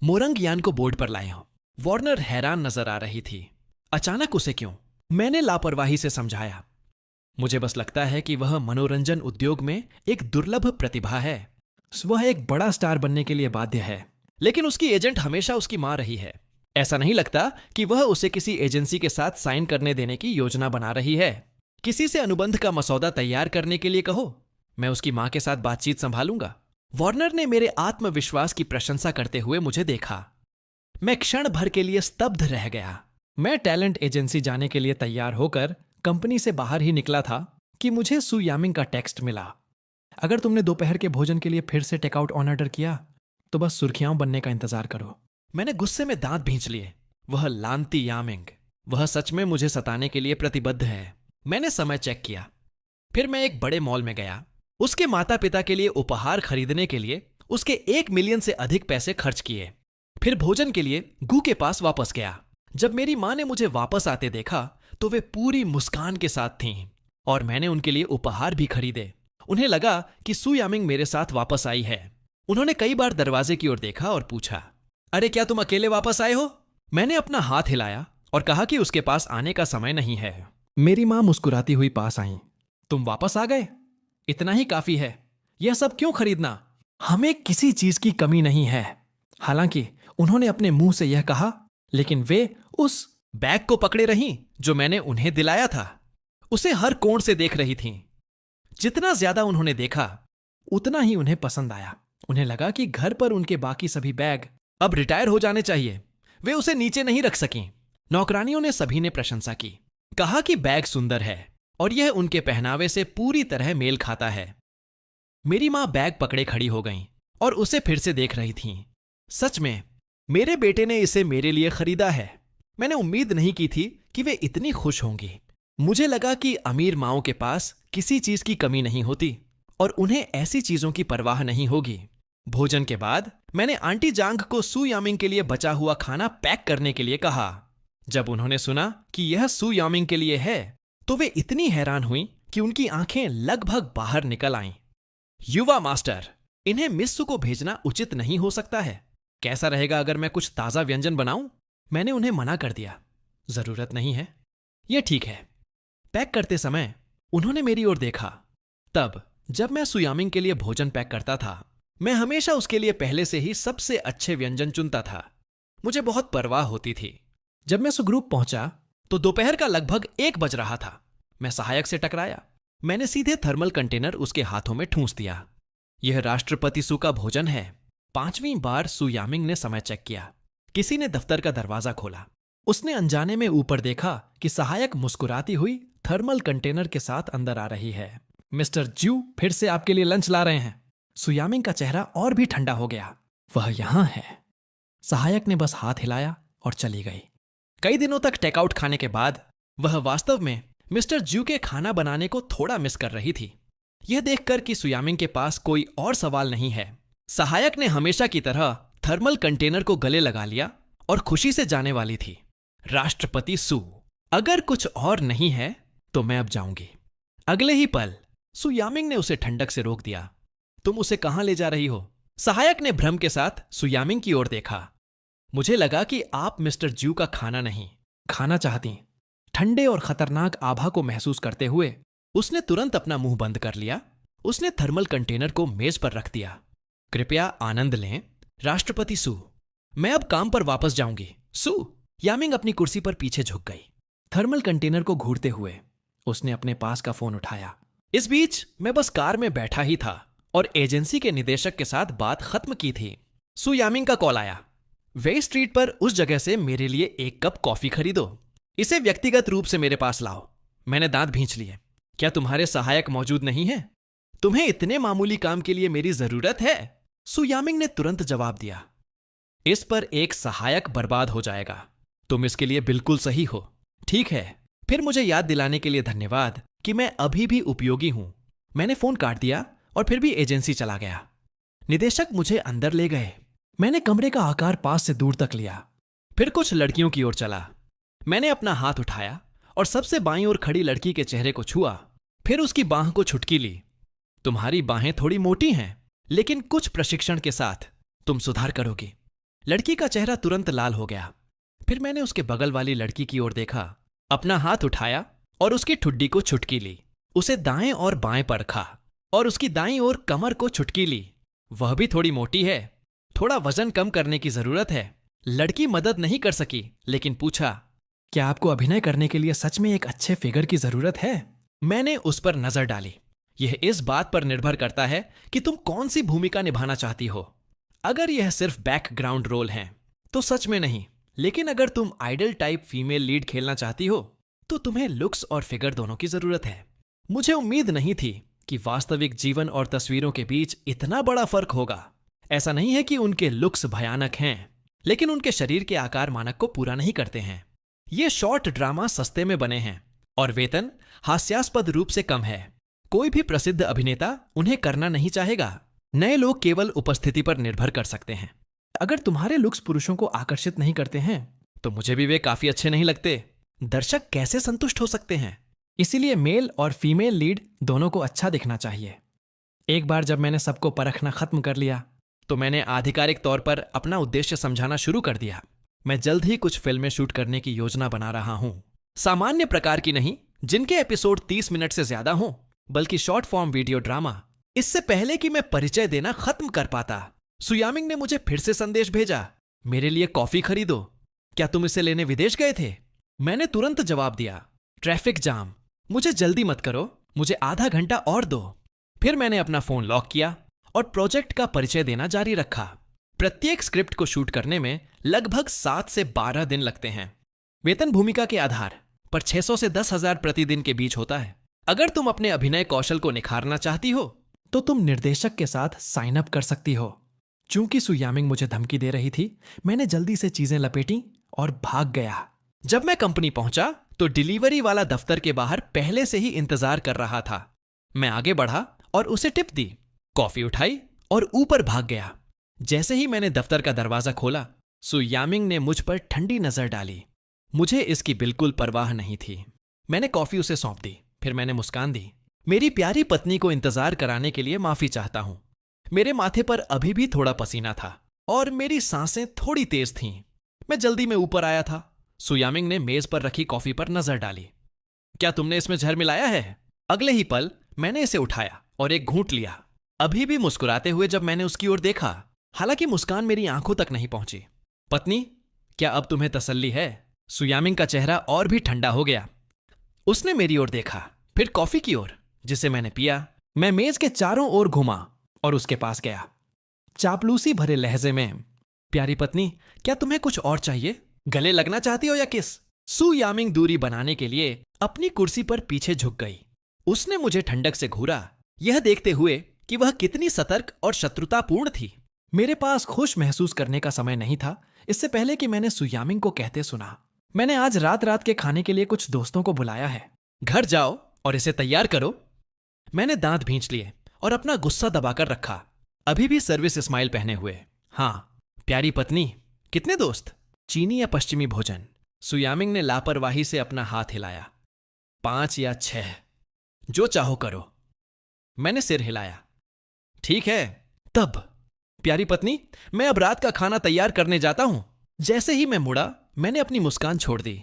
मोरंग यान को बोर्ड पर लाए हो। वार्नर हैरान नजर आ रही थी। अचानक उसे क्यों? मैंने लापरवाही से समझाया। मुझे बस लगता है कि वह मनोरंजन उद्योग में एक दुर्लभ प्रतिभा है। वह एक बड़ा स्टार बनने के लिए बाध्य है, लेकिन उसकी एजेंट हमेशा उसकी मां रही है। ऐसा नहीं लगता कि वह उसे किसी एजेंसी के साथ साइन करने देने की योजना बना रही है। किसी से अनुबंध का मसौदा तैयार करने के लिए कहो, मैं उसकी मां के साथ बातचीत संभालूंगा। वार्नर ने मेरे आत्मविश्वास की प्रशंसा करते हुए मुझे देखा। मैं क्षण भर के लिए स्तब्ध रह गया। मैं टैलेंट एजेंसी जाने के लिए तैयार होकर कंपनी से बाहर ही निकला था कि मुझे सु यामिंग का टेक्स्ट मिला। अगर तुमने दोपहर के भोजन के लिए फिर से टेकआउट ऑर्डर किया तो बस सुर्खियां बनने का इंतजार करो। मैंने गुस्से में दांत भींच लिए। वह लांती यामिंग, वह सच में मुझे सताने के लिए प्रतिबद्ध है। मैंने समय चेक किया। फिर मैं एक बड़े मॉल में गया। उसके माता पिता के लिए उपहार खरीदने के लिए उसके 1 मिलियन से अधिक पैसे खर्च किए। फिर भोजन के लिए गू के पास वापस गया। जब मेरी मां ने मुझे वापस आते देखा तो वे पूरी मुस्कान के साथ थीं और मैंने उनके लिए उपहार भी खरीदे। उन्हें लगा कि सु यामिंग मेरे साथ वापस आई है। उन्होंने कई बार दरवाजे की ओर देखा और पूछा, अरे क्या तुम अकेले वापस आए हो? मैंने अपना हाथ हिलाया और कहा कि उसके पास आने का समय नहीं है। मेरी मां मुस्कुराती हुई पास आई। तुम वापस आ गए? इतना ही काफी है। यह सब क्यों खरीदना? हमें किसी चीज की कमी नहीं है। हालांकि उन्होंने अपने मुंह से यह कहा, लेकिन वे उस बैग को पकड़े रहीं जो मैंने उन्हें दिलाया था। उसे हर कोण से देख रही थीं। जितना ज्यादा उन्होंने देखा उतना ही उन्हें पसंद आया। उन्हें लगा कि घर पर उनके बाकी सभी बैग अब रिटायर हो जाने चाहिए। वे उसे नीचे नहीं रख सकीं। नौकरानियों ने सभी ने प्रशंसा की, कहा कि बैग सुंदर है और यह उनके पहनावे से पूरी तरह मेल खाता है। मेरी मां बैग पकड़े खड़ी हो गईं और उसे फिर से देख रही थीं। सच में मेरे बेटे ने इसे मेरे लिए खरीदा है। मैंने उम्मीद नहीं की थी कि वे इतनी खुश होंगी। मुझे लगा कि अमीर माओं के पास किसी चीज की कमी नहीं होती और उन्हें ऐसी चीजों की परवाह नहीं होगी। भोजन के बाद मैंने आंटी जांग को सु यामिंग के लिए बचा हुआ खाना पैक करने के लिए कहा। जब उन्होंने सुना कि यह सु यामिंग के लिए है तो वे इतनी हैरान हुई कि उनकी आंखें लगभग बाहर निकल आईं। युवा मास्टर, इन्हें मिस सु को भेजना उचित नहीं हो सकता है। कैसा रहेगा अगर मैं कुछ ताजा व्यंजन बनाऊं? मैंने उन्हें मना कर दिया। जरूरत नहीं है, यह ठीक है। पैक करते समय उन्होंने मेरी ओर देखा। तब जब मैं सु यामिंग के लिए भोजन पैक करता था, मैं हमेशा उसके लिए पहले से ही सबसे अच्छे व्यंजन चुनता था। मुझे बहुत परवाह होती थी। जब मैं सुग्रुप पहुंचा तो दोपहर का लगभग 1 बज रहा था। मैं सहायक से टकराया। मैंने सीधे थर्मल कंटेनर उसके हाथों में ठूंस दिया। यह राष्ट्रपति सु का भोजन है। 5वीं बार सु यामिंग ने समय चेक किया। किसी ने दफ्तर का दरवाजा खोला। उसने अनजाने में ऊपर देखा कि सहायक मुस्कुराती हुई थर्मल कंटेनर के साथ अंदर आ रही है। मिस्टर ज्यू फिर से आपके लिए लंच ला रहे हैं। सु यामिंग का चेहरा और भी ठंडा हो गया। वह यहां है। सहायक ने बस हाथ हिलाया और चली गई। कई दिनों तक टेकआउट खाने के बाद वह वास्तव में मिस्टर ज्यू के खाना बनाने को थोड़ा मिस कर रही थी। यह देखकर कि सु यामिंग के पास कोई और सवाल नहीं है, सहायक ने हमेशा की तरह थर्मल कंटेनर को गले लगा लिया और खुशी से जाने वाली थी। राष्ट्रपति सु, अगर कुछ और नहीं है तो मैं अब जाऊंगी। अगले ही पल सु यामिंग ने उसे ठंडक से रोक दिया। तुम उसे कहां ले जा रही हो? सहायक ने भ्रम के साथ सु यामिंग की ओर देखा। मुझे लगा कि आप मिस्टर ज्यू का खाना नहीं खाना चाहती। ठंडे और खतरनाक आभा को महसूस करते हुए उसने तुरंत अपना मुंह बंद कर लिया। उसने थर्मल कंटेनर को मेज पर रख दिया। कृपया आनंद लें राष्ट्रपति सु, मैं अब काम पर वापस जाऊंगी। सु, यामिंग अपनी कुर्सी पर पीछे झुक गई, थर्मल कंटेनर को घूरते हुए। उसने अपने पास का फोन उठाया। इस बीच मैं बस कार में बैठा ही था और एजेंसी के निदेशक के साथ बात खत्म की थी। सु यामिंग का कॉल आया। वे स्ट्रीट पर उस जगह से मेरे लिए 1 कप कॉफी खरीदो। इसे व्यक्तिगत रूप से मेरे पास लाओ। मैंने दांत भींच लिए। क्या तुम्हारे सहायक मौजूद नहीं है? तुम्हें इतने मामूली काम के लिए मेरी जरूरत है? सु यामिंग ने तुरंत जवाब दिया। इस पर एक सहायक बर्बाद हो जाएगा। तुम इसके लिए बिल्कुल सही हो। ठीक है, फिर मुझे याद दिलाने के लिए धन्यवाद कि मैं अभी भी उपयोगी हूं। मैंने फोन काट दिया और फिर भी एजेंसी चला गया। निदेशक मुझे अंदर ले गए। मैंने कमरे का आकार पास से दूर तक लिया, फिर कुछ लड़कियों की ओर चला। मैंने अपना हाथ उठाया और सबसे बाईं ओर खड़ी लड़की के चेहरे को छुआ, फिर उसकी बांह को छुटकी ली। तुम्हारी बाहें थोड़ी मोटी हैं, लेकिन कुछ प्रशिक्षण के साथ तुम सुधार करोगी। लड़की का चेहरा तुरंत लाल हो गया। फिर मैंने उसके बगल वाली लड़की की ओर देखा, अपना हाथ उठाया और उसकी ठुड्डी को छुटकी ली। उसे दाएं और बाएं पर रखा और उसकी दाईं ओर कमर को छुटकी ली। वह भी थोड़ी मोटी है, थोड़ा वजन कम करने की जरूरत है। लड़की मदद नहीं कर सकी, लेकिन पूछा, क्या आपको अभिनय करने के लिए सच में एक अच्छे फिगर की जरूरत है? मैंने उस पर नजर डाली। यह इस बात पर निर्भर करता है कि तुम कौन सी भूमिका निभाना चाहती हो। अगर यह सिर्फ बैकग्राउंड रोल है तो सच में नहीं, लेकिन अगर तुम आइडल टाइप फीमेल लीड खेलना चाहती हो तो तुम्हें लुक्स और फिगर दोनों की जरूरत है। मुझे उम्मीद नहीं थी कि वास्तविक जीवन और तस्वीरों के बीच इतना बड़ा फर्क होगा। ऐसा नहीं है कि उनके लुक्स भयानक हैं, लेकिन उनके शरीर के आकार मानक को पूरा नहीं करते हैं। ये शॉर्ट ड्रामा सस्ते में बने हैं और वेतन हास्यास्पद रूप से कम है। कोई भी प्रसिद्ध अभिनेता उन्हें करना नहीं चाहेगा। नए लोग केवल उपस्थिति पर निर्भर कर सकते हैं। अगर तुम्हारे लुक्स पुरुषों को आकर्षित नहीं करते हैं तो मुझे भी वे काफी अच्छे नहीं लगते। दर्शक कैसे संतुष्ट हो सकते हैं? इसीलिए मेल और फीमेल लीड दोनों को अच्छा दिखना चाहिए। एक बार जब मैंने सबको परखना खत्म कर लिया तो मैंने आधिकारिक तौर पर अपना उद्देश्य समझाना शुरू कर दिया। मैं जल्द ही कुछ फिल्में शूट करने की योजना बना रहा हूं। सामान्य प्रकार की नहीं, जिनके एपिसोड 30 मिनट से ज्यादा हों, बल्कि शॉर्ट फॉर्म वीडियो ड्रामा। इससे पहले कि मैं परिचय देना खत्म कर पाता, सु यामिंग ने मुझे फिर से संदेश भेजा, मेरे लिए कॉफी खरीदो। क्या तुम इसे लेने विदेश गए थे? मैंने तुरंत जवाब दिया, ट्रैफिक जाम, मुझे जल्दी मत करो, मुझे आधा घंटा और दो। फिर मैंने अपना फोन लॉक किया और प्रोजेक्ट का परिचय देना जारी रखा। प्रत्येक स्क्रिप्ट को शूट करने में लगभग 7 से 12 दिन लगते हैं। वेतन भूमिका के आधार पर 600 से 10,000 प्रतिदिन के बीच होता है। अगर तुम अपने अभिनय कौशल को निखारना चाहती हो तो तुम निर्देशक के साथ साइन अप कर सकती हो। चूंकि सु यामिंग मुझे धमकी दे रही थी, मैंने जल्दी से चीजें लपेटी और भाग गया। जब मैं कंपनी पहुंचा तो डिलीवरी वाला दफ्तर के बाहर पहले से ही इंतजार कर रहा था। मैं आगे बढ़ा और उसे टिप दी, कॉफी उठाई और ऊपर भाग गया। जैसे ही मैंने दफ्तर का दरवाजा खोला, सु यामिंग ने मुझ पर ठंडी नजर डाली। मुझे इसकी बिल्कुल परवाह नहीं थी। मैंने कॉफी उसे सौंप दी, फिर मैंने मुस्कान दी। मेरी प्यारी पत्नी को इंतजार कराने के लिए माफी चाहता हूं। मेरे माथे पर अभी भी थोड़ा पसीना था और मेरी सांसें थोड़ी तेज थीं। मैं जल्दी में ऊपर आया था। सु यामिंग ने मेज पर रखी कॉफी पर नजर डाली। क्या तुमने इसमें जहर मिलाया है? अगले ही पल मैंने इसे उठाया और एक घूंट लिया, अभी भी मुस्कुराते हुए जब मैंने उसकी ओर देखा। हालांकि मुस्कान मेरी आंखों तक नहीं पहुंची। पत्नी, क्या अब तुम्हें तसल्ली है? सु यामिंग का चेहरा और भी ठंडा हो गया। उसने मेरी ओर देखा, फिर कॉफी की ओर जिसे मैंने पिया। मैं मेज के चारों ओर घुमा और उसके पास गया, चापलूसी भरे लहजे में, प्यारी पत्नी, क्या तुम्हें कुछ और चाहिए? गले लगना चाहती हो या किस? सु यामिंग दूरी बनाने के लिए अपनी कुर्सी पर पीछे झुक गई। उसने मुझे ठंडक से घूरा, यह देखते हुए कि वह कितनी सतर्क और शत्रुतापूर्ण थी। मेरे पास खुश महसूस करने का समय नहीं था इससे पहले कि मैंने सु यामिंग को कहते सुना, मैंने आज रात के खाने के लिए कुछ दोस्तों को बुलाया है। घर जाओ और इसे तैयार करो। मैंने दांत भींच लिए और अपना गुस्सा दबाकर रखा, अभी भी सर्विस स्माइल पहने हुए। हाँ प्यारी पत्नी, कितने दोस्त? चीनी या पश्चिमी भोजन? सु यामिंग ने लापरवाही से अपना हाथ हिलाया। 5 या 6, जो चाहो करो। मैंने सिर हिलाया। ठीक है तब प्यारी पत्नी, मैं अब रात का खाना तैयार करने जाता हूं। जैसे ही मैं मुड़ा, मैंने अपनी मुस्कान छोड़ दी।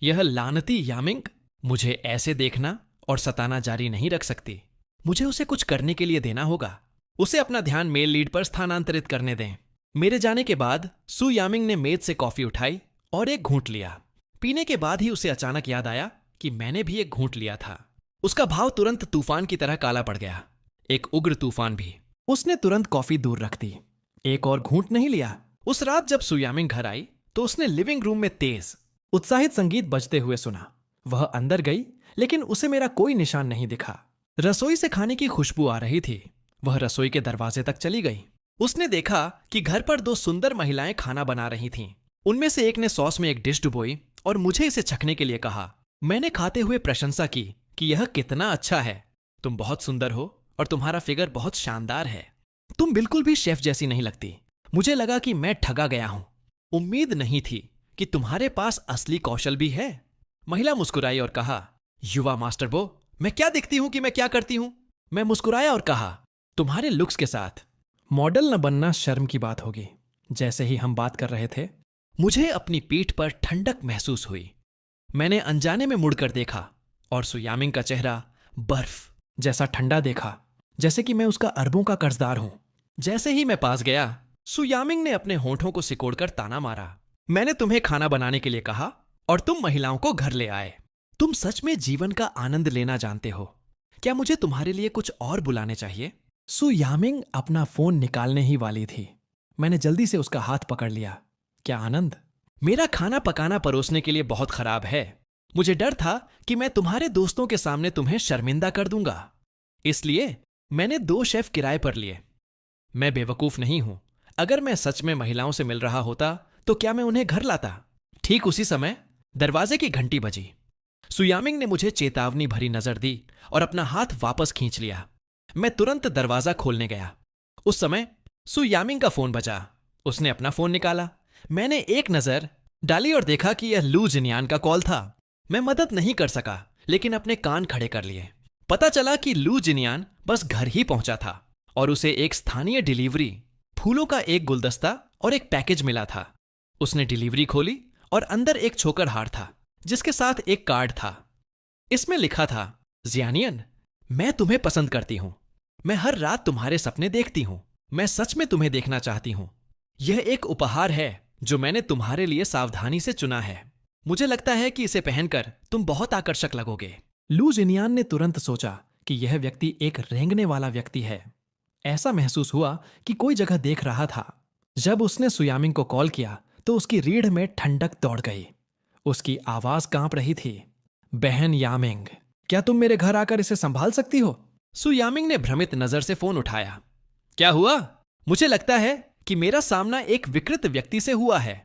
यह लानती यामिंग मुझे ऐसे देखना और सताना जारी नहीं रख सकती। मुझे उसे कुछ करने के लिए देना होगा। उसे अपना ध्यान मेल लीड पर स्थानांतरित करने दें। मेरे जाने के बाद सु यामिंग ने मेज से कॉफी उठाई और एक घूंट लिया। पीने के बाद ही उसे अचानक याद आया कि मैंने भी एक घूंट लिया था। उसका भाव तुरंत तूफान की तरह काला पड़ गया, एक उग्र तूफान भी। उसने तुरंत कॉफी दूर रख दी, एक और घूंट नहीं लिया। उस रात जब सु यामिंग घर आई तो उसने लिविंग रूम में तेज उत्साहित संगीत बजते हुए सुना। वह अंदर गई, लेकिन उसे मेरा कोई निशान नहीं दिखा। रसोई से खाने की खुशबू आ रही थी। वह रसोई के दरवाजे तक चली गई। उसने देखा कि घर पर दो सुंदर महिलाएं खाना बना रही थीं। उनमें से एक ने सॉस में एक डिश डुबोई और मुझे इसे चखने के लिए कहा। मैंने खाते हुए प्रशंसा की कि यह कितना अच्छा है। तुम बहुत सुंदर हो और तुम्हारा फिगर बहुत शानदार है। तुम बिल्कुल भी शेफ जैसी नहीं लगती। मुझे लगा कि मैं ठगा गया हूं। उम्मीद नहीं थी कि तुम्हारे पास असली कौशल भी है। महिला मुस्कुराई और कहा, युवा मास्टर बो, मैं क्या दिखती हूं कि मैं क्या करती हूं? मैं मुस्कुराया और कहा, तुम्हारे लुक्स के साथ मॉडल न बनना शर्म की बात होगी। जैसे ही हम बात कर रहे थे, मुझे अपनी पीठ पर ठंडक महसूस हुई। मैंने अनजाने में मुड़कर देखा और सु यामिंग का चेहरा बर्फ जैसा ठंडा देखा, जैसे कि मैं उसका अरबों का कर्जदार हूं। जैसे ही मैं पास गया, सु यामिंग ने अपने होठों को सिकोड़कर ताना मारा। मैंने तुम्हें खाना बनाने के लिए कहा और तुम महिलाओं को घर ले आए। तुम सच में जीवन का आनंद लेना जानते हो। क्या मुझे तुम्हारे लिए कुछ और बुलाने चाहिए? सु यामिंग अपना फोन निकालने ही वाली थी। मैंने जल्दी से उसका हाथ पकड़ लिया। क्या आनंद? मेरा खाना पकाना परोसने के लिए बहुत खराब है। मुझे डर था कि मैं तुम्हारे दोस्तों के सामने तुम्हें शर्मिंदा कर दूंगा। इसलिए मैंने 2 शेफ किराए पर लिए। मैं बेवकूफ नहीं हूं। अगर मैं सच में महिलाओं से मिल रहा होता तो क्या मैं उन्हें घर लाता? ठीक उसी समय दरवाजे की घंटी बजी। सु यामिंग ने मुझे चेतावनी भरी नजर दी और अपना हाथ वापस खींच लिया। मैं तुरंत दरवाजा खोलने गया। उस समय सु यामिंग का फोन बजा। उसने अपना फोन निकाला। मैंने एक नजर डाली और देखा कि यह लू जिनियान का कॉल था। मैं मदद नहीं कर सका, लेकिन अपने कान खड़े कर लिए। पता चला कि लू जिनियान बस घर ही पहुंचा था और उसे एक स्थानीय डिलीवरी, फूलों का एक गुलदस्ता और एक पैकेज मिला था। उसने डिलीवरी खोली और अंदर एक छोकर हार था, जिसके साथ एक कार्ड था। इसमें लिखा था, जियानियन, मैं तुम्हें पसंद करती हूं। मैं हर रात तुम्हारे सपने देखती हूं। मैं सच में तुम्हें देखना चाहती हूं। यह एक उपहार है जो मैंने तुम्हारे लिए सावधानी से चुना है। मुझे लगता है कि इसे पहनकर तुम बहुत आकर्षक लगोगे। लू जिनियान ने तुरंत सोचा कि यह व्यक्ति एक रेंगने वाला व्यक्ति है। ऐसा महसूस हुआ कि कोई जगह देख रहा था। जब उसने सु यामिंग को कॉल किया तो उसकी रीढ़ में ठंडक दौड़ गई। उसकी आवाज कांप रही थी। बहन यामिंग, क्या तुम मेरे घर आकर इसे संभाल सकती हो? सु यामिंग ने भ्रमित नजर से फोन उठाया। क्या हुआ? मुझे लगता है कि मेरा सामना एक विकृत व्यक्ति से हुआ है।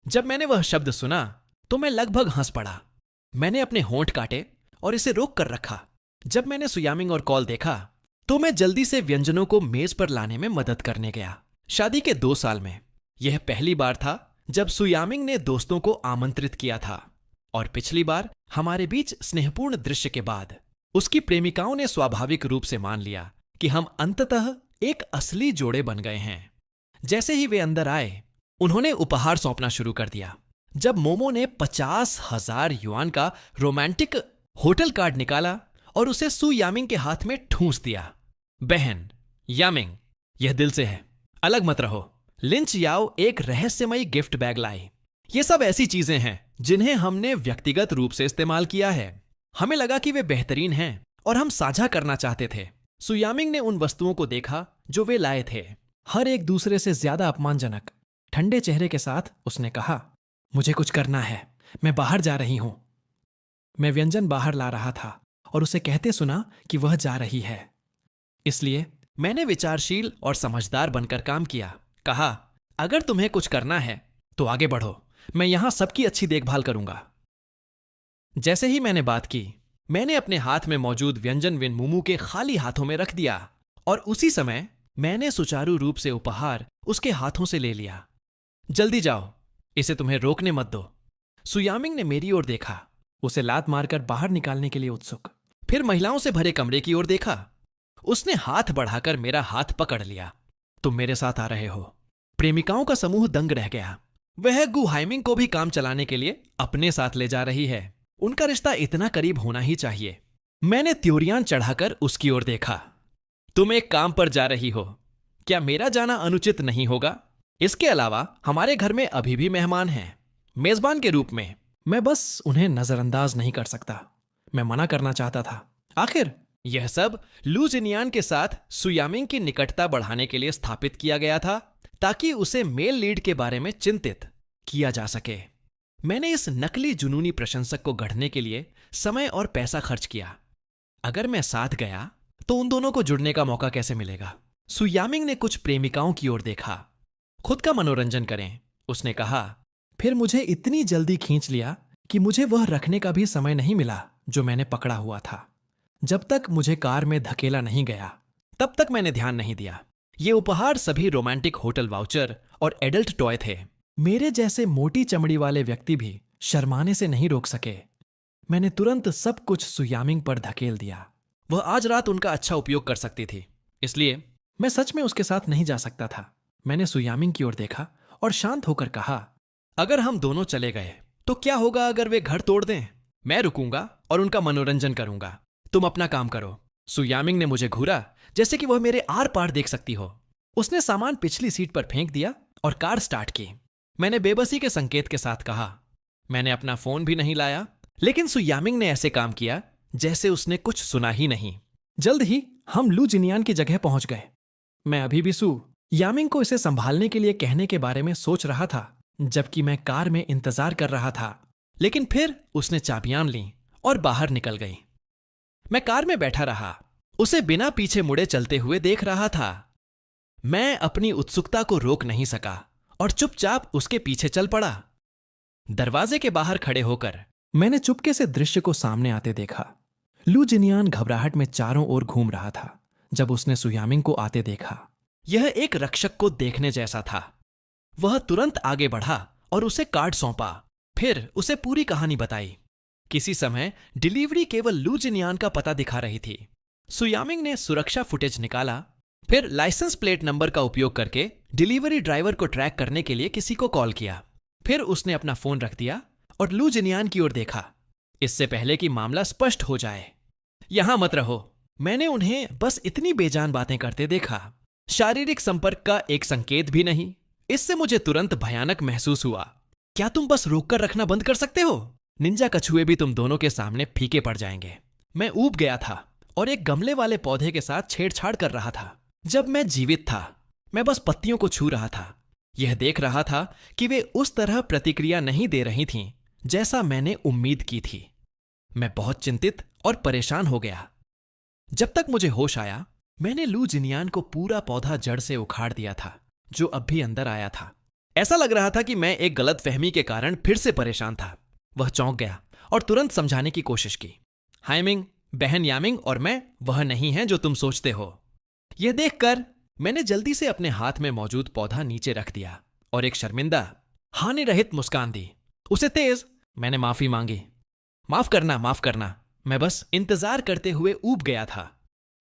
जब मैंने वह शब्द सुना तो मैं लगभग हंस पड़ा। मैंने अपने होंठ काटे और इसे रोक कर रखा। जब मैंने सु यामिंग और कॉल देखा तो मैं जल्दी से व्यंजनों को मेज पर लाने में मदद करने गया। शादी के 2 साल में यह पहली बार था जब सु यामिंग ने दोस्तों को आमंत्रित किया था, और पिछली बार हमारे बीच स्नेहपूर्ण दृश्य के बाद उसकी प्रेमिकाओं ने स्वाभाविक रूप से मान लिया कि हम अंततः एक असली जोड़े बन गए हैं। जैसे ही वे अंदर आए, उन्होंने उपहार सौंपना शुरू कर दिया। जब मोमो ने 50,000 युआन का रोमांटिक होटल कार्ड निकाला और उसे सु यामिंग के हाथ में ठूंस दिया। बहन यामिंग, यह दिल से है, अलग मत रहो। लिंच याओ एक रहस्यमयी गिफ्ट बैग लाई। ये सब ऐसी चीजें हैं जिन्हें हमने व्यक्तिगत रूप से इस्तेमाल किया है। हमें लगा कि वे बेहतरीन हैं और हम साझा करना चाहते थे। सु यामिंग ने उन वस्तुओं को देखा जो वे लाए थे, हर एक दूसरे से ज्यादा अपमानजनक। ठंडे चेहरे के साथ उसने कहा, मुझे कुछ करना है, मैं बाहर जा रही हूं। मैं व्यंजन बाहर ला रहा था और उसे कहते सुना कि वह जा रही है। इसलिए मैंने विचारशील और समझदार बनकर काम किया। कहा, अगर तुम्हें कुछ करना है तो आगे बढ़ो, मैं यहां सबकी अच्छी देखभाल करूंगा। जैसे ही मैंने बात की, मैंने अपने हाथ में मौजूद व्यंजन विन मुमू के खाली हाथों में रख दिया और उसी समय मैंने सुचारू रूप से उपहार उसके हाथों से ले लिया। जल्दी जाओ, इसे तुम्हें रोकने मत दो। सु यामिंग ने मेरी ओर देखा, उसे लात मारकर बाहर निकालने के लिए उत्सुक। फिर महिलाओं से भरे कमरे की ओर देखा। उसने हाथ बढ़ाकर मेरा हाथ पकड़ लिया। तुम मेरे साथ आ रहे हो। प्रेमिकाओं का समूह दंग रह गया। वह गु हाइमिंग को भी काम चलाने के लिए अपने साथ ले जा रही है। उनका रिश्ता इतना करीब होना ही चाहिए। मैंने त्योरियान चढ़ाकर उसकी ओर देखा। तुम एक काम पर जा रही हो, क्या मेरा जाना अनुचित नहीं होगा? इसके अलावा हमारे घर में अभी भी मेहमान हैं, मेजबान के रूप में। मैं बस उन्हें नजरअंदाज नहीं कर सकता। मैं मना करना चाहता था। आखिर यह सब लू जिनियान के साथ सुयामिंग की निकटता बढ़ाने के लिए स्थापित किया गया था, ताकि उसे मेल लीड के बारे में चिंतित किया जा सके। मैंने इस नकली जुनूनी प्रशंसक को गढ़ने के लिए समय और पैसा खर्च किया। अगर मैं साथ गया तो उन दोनों को जुड़ने का मौका कैसे मिलेगा? सुयामिंग ने कुछ प्रेमिकाओं की ओर देखा। खुद का मनोरंजन करें, उसने कहा। फिर मुझे इतनी जल्दी खींच लिया कि मुझे वह रखने का भी समय नहीं मिला जो मैंने पकड़ा हुआ था। जब तक मुझे कार में धकेला नहीं गया, तब तक मैंने ध्यान नहीं दिया। ये उपहार सभी रोमांटिक होटल वाउचर और एडल्ट टॉय थे। मेरे जैसे मोटी चमड़ी वाले व्यक्ति भी शर्माने से नहीं रोक सके। मैंने तुरंत सब कुछ सुयामिंग पर धकेल दिया। वह आज रात उनका अच्छा उपयोग कर सकती थी, इसलिए मैं सच में उसके साथ नहीं जा सकता था। मैंने सुयामिंग की ओर देखा और शांत होकर कहा, अगर हम दोनों चले गए तो क्या होगा अगर वे घर तोड़ दें? मैं रुकूंगा और उनका मनोरंजन करूंगा। तुम अपना काम करो। सुयामिंग ने मुझे घूरा जैसे कि वह मेरे आर पार देख सकती हो। उसने सामान पिछली सीट पर फेंक दिया और कार स्टार्ट की। मैंने बेबसी के संकेत के साथ कहा, मैंने अपना फोन भी नहीं लाया, लेकिन सुयामिंग ने ऐसे काम किया जैसे उसने कुछ सुना ही नहीं। जल्द ही हम लू जिनियान की जगह पहुंच गए। मैं अभी भी सू यामिंग को इसे संभालने के लिए कहने के बारे में सोच रहा था, जबकि मैं कार में इंतजार कर रहा था। लेकिन फिर उसने चाबियां लीं और बाहर निकल गई। मैं कार में बैठा रहा, उसे बिना पीछे मुड़े चलते हुए देख रहा था। मैं अपनी उत्सुकता को रोक नहीं सका और चुपचाप उसके पीछे चल पड़ा। दरवाजे के बाहर खड़े होकर मैंने चुपके से दृश्य को सामने आते देखा। लू जिनियान घबराहट में चारों ओर घूम रहा था जब उसने सुयामिंग को आते देखा। यह एक रक्षक को देखने जैसा था। वह तुरंत आगे बढ़ा और उसे कार्ड सौंपा, फिर उसे पूरी कहानी बताई। किसी समय डिलीवरी केवल लू जिनियान का पता दिखा रही थी। सुयामिंग ने सुरक्षा फुटेज निकाला, फिर लाइसेंस प्लेट नंबर का उपयोग करके डिलीवरी ड्राइवर को ट्रैक करने के लिए किसी को कॉल किया। फिर उसने अपना फोन रख दिया और लू जिनियान की ओर देखा, इससे पहले कि मामला स्पष्ट हो जाए। यहां मत रहो। मैंने उन्हें बस इतनी बेजान बातें करते देखा, शारीरिक संपर्क का एक संकेत भी नहीं। इससे मुझे तुरंत भयानक महसूस हुआ। क्या तुम बस रोककर रखना बंद कर सकते हो? निंजा कछुए भी तुम दोनों के सामने फीके पड़ जाएंगे। मैं ऊब गया था और एक गमले वाले पौधे के साथ छेड़छाड़ कर रहा था। जब मैं जीवित था, मैं बस पत्तियों को छू रहा था। यह देख रहा था कि वे उस तरह प्रतिक्रिया नहीं दे रही थीं जैसा मैंने उम्मीद की थी। मैं बहुत चिंतित और परेशान हो गया। जब तक मुझे होश आया, मैंने लू जिनियान को पूरा पौधा जड़ से उखाड़ दिया था, जो अब भी अंदर आया था। ऐसा लग रहा था कि मैं एक गलतफहमी के कारण फिर से परेशान था। वह चौंक गया और तुरंत समझाने की कोशिश की। हाइमिंग, बहन यामिंग और मैं वह नहीं हैं जो तुम सोचते हो। यह देखकर मैंने जल्दी से अपने हाथ में मौजूद पौधा नीचे रख दिया और एक शर्मिंदा, हानि रहित मुस्कान दी। उसे तेज मैंने माफी मांगी। माफ करना, मैं बस इंतजार करते हुए ऊब गया था।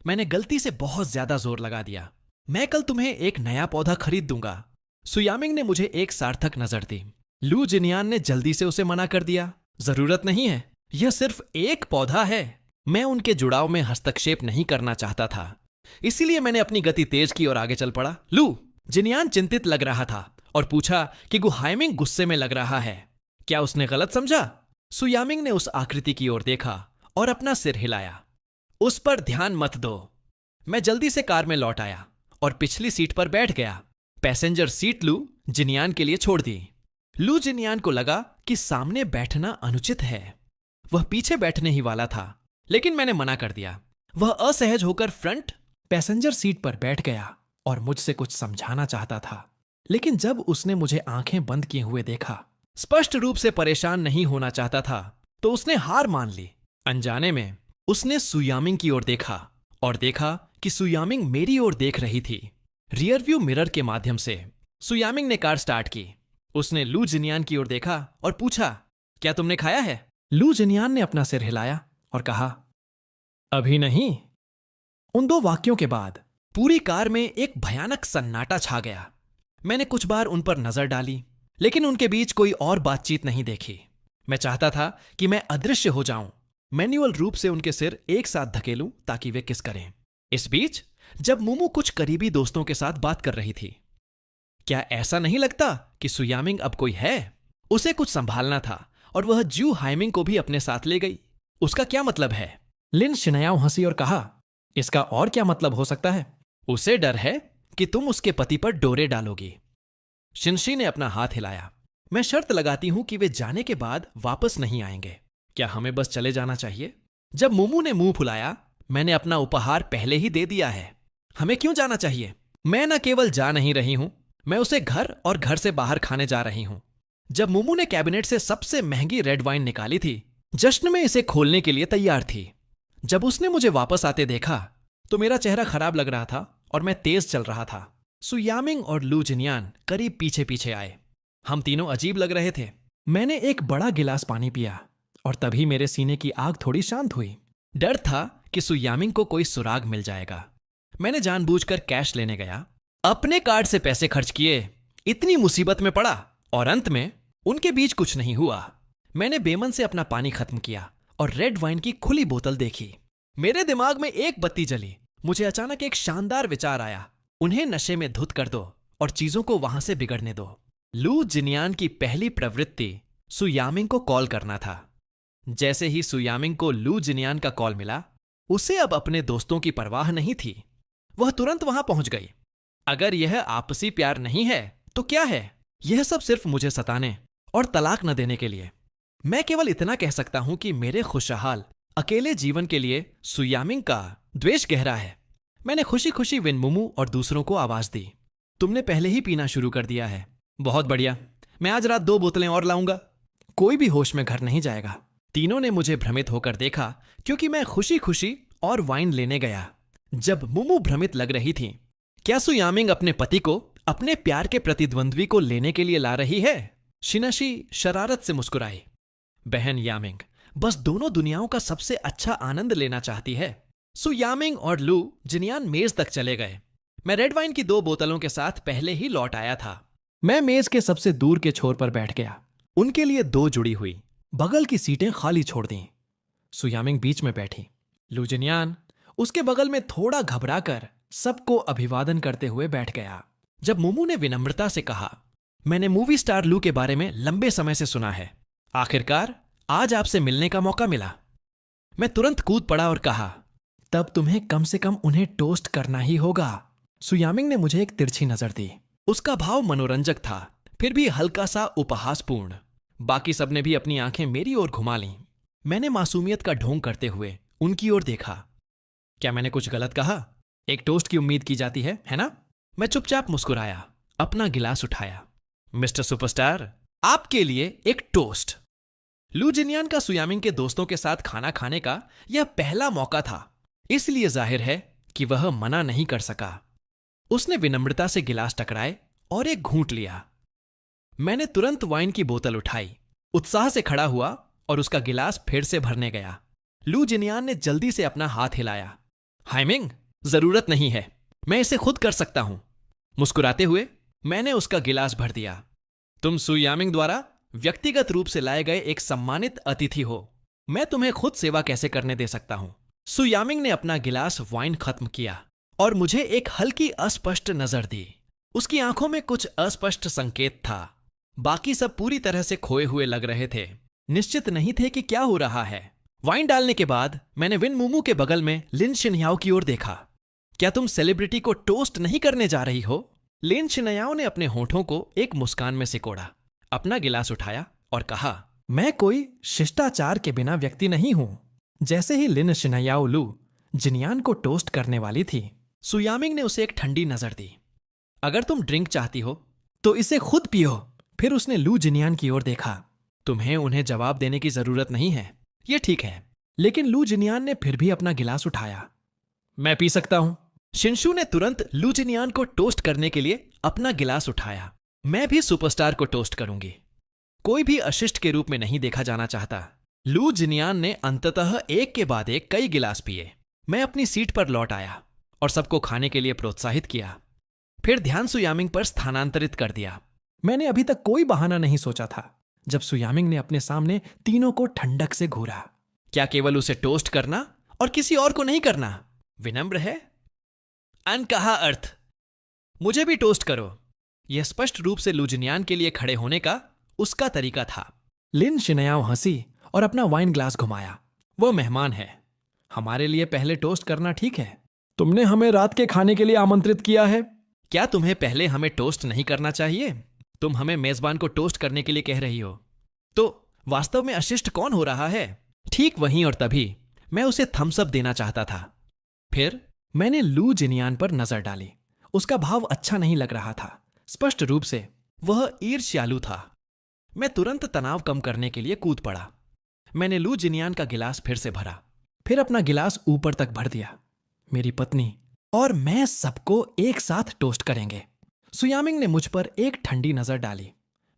मैंने गलती से बहुत ज्यादा जोर लगा दिया। मैं कल तुम्हें एक नया पौधा खरीद दूंगा। सुयामिंग ने मुझे एक सार्थक नजर दी। लू जिनियान ने जल्दी से उसे मना कर दिया। जरूरत नहीं है, यह सिर्फ एक पौधा है। मैं उनके जुड़ाव में हस्तक्षेप नहीं करना चाहता था, इसीलिए मैंने अपनी गति तेज की और आगे चल पड़ा। लू जिनियान चिंतित लग रहा था और पूछा कि हाइमिंग गुस्से में लग रहा है। क्या उसने गलत समझा? सुयामिंग ने उस आकृति की ओर देखा और अपना सिर हिलाया। उस पर ध्यान मत दो। मैं जल्दी से कार में लौट आया और पिछली सीट पर बैठ गया। पैसेंजर सीट लू जिनियान के लिए छोड़ दी। लू जिनियान को लगा कि सामने बैठना अनुचित है। वह पीछे बैठने ही वाला था, लेकिन मैंने मना कर दिया। वह असहज होकर फ्रंट पैसेंजर सीट पर बैठ गया और मुझसे कुछ समझाना चाहता था, लेकिन जब उसने मुझे आंखें बंद किए हुए देखा, स्पष्ट रूप से परेशान नहीं होना चाहता था, तो उसने हार मान ली। अनजाने में उसने सुयामिंग की ओर देखा और देखा कि सुयामिंग मेरी ओर देख रही थी। रियरव्यू मिरर के माध्यम से सुयामिंग ने कार स्टार्ट की। उसने लू जिनियान की ओर देखा और पूछा, क्या तुमने खाया है? लू जिनियान ने अपना सिर हिलाया और कहा, अभी नहीं। उन दो वाक्यों के बाद पूरी कार में एक भयानक सन्नाटा छा गया। मैंने कुछ बार उन पर नजर डाली, लेकिन उनके बीच कोई और बातचीत नहीं देखी। मैं चाहता था कि मैं अदृश्य हो जाऊं, मैन्युअल रूप से उनके सिर एक साथ धकेलूं ताकि वे किस करें। इस बीच जब मुमू कुछ करीबी दोस्तों के साथ बात कर रही थी, क्या ऐसा नहीं लगता कि सुयामिंग अब कोई है? उसे कुछ संभालना था और वह ज्यू हाइमिंग को भी अपने साथ ले गई। उसका क्या मतलब है? लिन शिनयाओ हंसी और कहा, इसका और क्या मतलब हो सकता है? उसे डर है कि तुम उसके पति पर डोरे डालोगी। शिनशी ने अपना हाथ हिलाया। मैं शर्त लगाती हूं कि वे जाने के बाद वापस नहीं आएंगे। क्या हमें बस चले जाना चाहिए? जब मुमू ने मुंह फुलाया, मैंने अपना उपहार पहले ही दे दिया है। हमें क्यों जाना चाहिए? मैं न केवल जा नहीं रही हूं, मैं उसे घर और घर से बाहर खाने जा रही हूं। जब मुमू ने कैबिनेट से सबसे महंगी रेड वाइन निकाली थी, जश्न में इसे खोलने के लिए तैयार थी। जब उसने मुझे वापस आते देखा तो मेरा चेहरा खराब लग रहा था और मैं तेज चल रहा था। सु यामिंग और लू जिनयान करीब पीछे पीछे आए। हम तीनों अजीब लग रहे थे। मैंने एक बड़ा गिलास पानी पिया और तभी मेरे सीने की आग थोड़ी शांत हुई। डर था कि सु यामिंग को कोई सुराग मिल जाएगा। मैंने जानबूझकर कैश लेने गया, अपने कार्ड से पैसे खर्च किए, इतनी मुसीबत में पड़ा और अंत में उनके बीच कुछ नहीं हुआ। मैंने बेमन से अपना पानी खत्म किया और रेड वाइन की खुली बोतल देखी। मेरे दिमाग में एक बत्ती जली। मुझे अचानक एक शानदार विचार आया। उन्हें नशे में धुत कर दो और चीजों को वहां से बिगड़ने दो। लू जिनयान की पहली प्रवृत्ति सु यामिंग को कॉल करना था। जैसे ही सु यामिंग को लू जिनयान का कॉल मिला, उसे अब अपने दोस्तों की परवाह नहीं थी। वह तुरंत वहां पहुंच गई। अगर यह आपसी प्यार नहीं है तो क्या है? यह सब सिर्फ मुझे सताने और तलाक न देने के लिए। मैं केवल इतना कह सकता हूं कि मेरे खुशहाल अकेले जीवन के लिए सु यामिंग का द्वेष गहरा है। मैंने खुशी खुशी विन मुमू और दूसरों को आवाज दी, तुमने पहले ही पीना शुरू कर दिया है। बहुत बढ़िया, मैं आज रात 2 बोतलें और लाऊंगा। कोई भी होश में घर नहीं जाएगा। तीनों ने मुझे भ्रमित होकर देखा क्योंकि मैं खुशी खुशी और वाइन लेने गया। जब मुमू भ्रमित लग रही थी, क्या सु यामिंग अपने पति को अपने प्यार के प्रतिद्वंद्वी को लेने के लिए ला रही है? शिनाशी शरारत से मुस्कुराई। बहन यामिंग बस दोनों दुनियाओं का सबसे अच्छा आनंद लेना चाहती है। सु यामिंग और लू जिनयान मेज तक चले गए। मैं रेड वाइन की 2 बोतलों के साथ पहले ही लौट आया था। मैं मेज के सबसे दूर के छोर पर बैठ गया। उनके लिए 2 जुड़ी हुई बगल की सीटें खाली छोड़ दी। सु यामिंग बीच में बैठी। लू जिनयान उसके बगल में थोड़ा घबराकर सबको अभिवादन करते हुए बैठ गया। जब मुमू ने विनम्रता से कहा, मैंने मूवी स्टार लू के बारे में लंबे समय से सुना है। आखिरकार आज आपसे मिलने का मौका मिला। मैं तुरंत कूद पड़ा और कहा, तब तुम्हें कम से कम उन्हें टोस्ट करना ही होगा। सु यामिंग ने मुझे एक तिरछी नजर दी। उसका भाव मनोरंजक था, फिर भी हल्का सा उपहासपूर्ण। बाकी सबने भी अपनी आंखें मेरी ओर घुमा लीं। मैंने मासूमियत का ढोंग करते हुए उनकी ओर देखा। क्या मैंने कुछ गलत कहा? एक टोस्ट की उम्मीद की जाती है ना? मैं चुपचाप मुस्कुराया, अपना गिलास उठाया। मिस्टर सुपरस्टार, आपके लिए एक टोस्ट। लू जिनयान का सु यामिंग के दोस्तों के साथ खाना खाने का यह पहला मौका था, इसलिए जाहिर है कि वह मना नहीं कर सका। उसने विनम्रता से गिलास टकराए और एक घूंट लिया। मैंने तुरंत वाइन की बोतल उठाई, उत्साह से खड़ा हुआ और उसका गिलास फिर से भरने गया। लू जिनयान ने जल्दी से अपना हाथ हिलाया। हाइमिंग, जरूरत नहीं है, मैं इसे खुद कर सकता हूं। मुस्कुराते हुए मैंने उसका गिलास भर दिया। तुम सु यामिंग द्वारा व्यक्तिगत रूप से लाए गए एक सम्मानित अतिथि हो। मैं तुम्हें खुद सेवा कैसे करने दे सकता हूं? सु यामिंग ने अपना गिलास वाइन खत्म किया और मुझे एक हल्की अस्पष्ट नजर दी। उसकी आंखों में कुछ अस्पष्ट संकेत था। बाकी सब पूरी तरह से खोए हुए लग रहे थे, निश्चित नहीं थे कि क्या हो रहा है। वाइन डालने के बाद मैंने विन मुमू के बगल में लिन शिनयाओ की ओर देखा। क्या तुम सेलिब्रिटी को टोस्ट नहीं करने जा रही हो? लिन शिनयाओ ने अपने होठों को एक मुस्कान में सिकोड़ा, अपना गिलास उठाया और कहा, मैं कोई शिष्टाचार के बिना व्यक्ति नहीं हूं। जैसे ही लिन शिनयाओ लू जिनयान को टोस्ट करने वाली थी, सु यामिंग ने उसे एक ठंडी नजर दी। अगर तुम ड्रिंक चाहती हो तो इसे खुद पियो। फिर उसने लू जिनयान की ओर देखा। तुम्हें उन्हें जवाब देने की जरूरत नहीं है, यह ठीक है। लेकिन लू जिनयान ने फिर भी अपना गिलास उठाया। मैं पी सकता हूं। शिनशु ने तुरंत लू जिनयान को टोस्ट करने के लिए अपना गिलास उठाया। मैं भी सुपरस्टार को टोस्ट करूंगी। कोई भी अशिष्ट के रूप में नहीं देखा जाना चाहता। लू जिनयान ने अंततः एक के बाद एक कई गिलास पिए। मैं अपनी सीट पर लौट आया और सबको खाने के लिए प्रोत्साहित किया। फिर ध्यान सु यामिंग पर स्थानांतरित कर दिया। मैंने अभी तक कोई बहाना नहीं सोचा था जब सु यामिंग ने अपने सामने तीनों को ठंडक से घूरा। क्या केवल उसे टोस्ट करना और किसी और को नहीं करना विनम्र है? अनकहा अर्थ। मुझे भी टोस्ट करो। यह स्पष्ट रूप से लू जिनयान के लिए खड़े होने का उसका तरीका था। लिन शिनयाओ हंसी और अपना वाइन ग्लास घुमाया। वो मेहमान है, हमारे लिए पहले टोस्ट करना ठीक है। तुमने हमें रात के खाने के लिए आमंत्रित किया है। क्या तुम्हें पहले हमें टोस्ट नहीं करना चाहिए? तुम हमें मेजबान को टोस्ट करने के लिए कह रही हो, तो वास्तव में अशिष्ट कौन हो रहा है? ठीक वहीं और तभी मैं उसे थम्स अप देना चाहता था। फिर मैंने लू जिनियान पर नजर डाली। उसका भाव अच्छा नहीं लग रहा था। स्पष्ट रूप से वह ईर्ष्यालु था। मैं तुरंत तनाव कम करने के लिए कूद पड़ा। मैंने लू जिनियान का गिलास फिर से भरा, फिर अपना गिलास ऊपर तक भर दिया। मेरी पत्नी और मैं सबको एक साथ टोस्ट करेंगे। सुयामिंग ने मुझ पर एक ठंडी नजर डाली।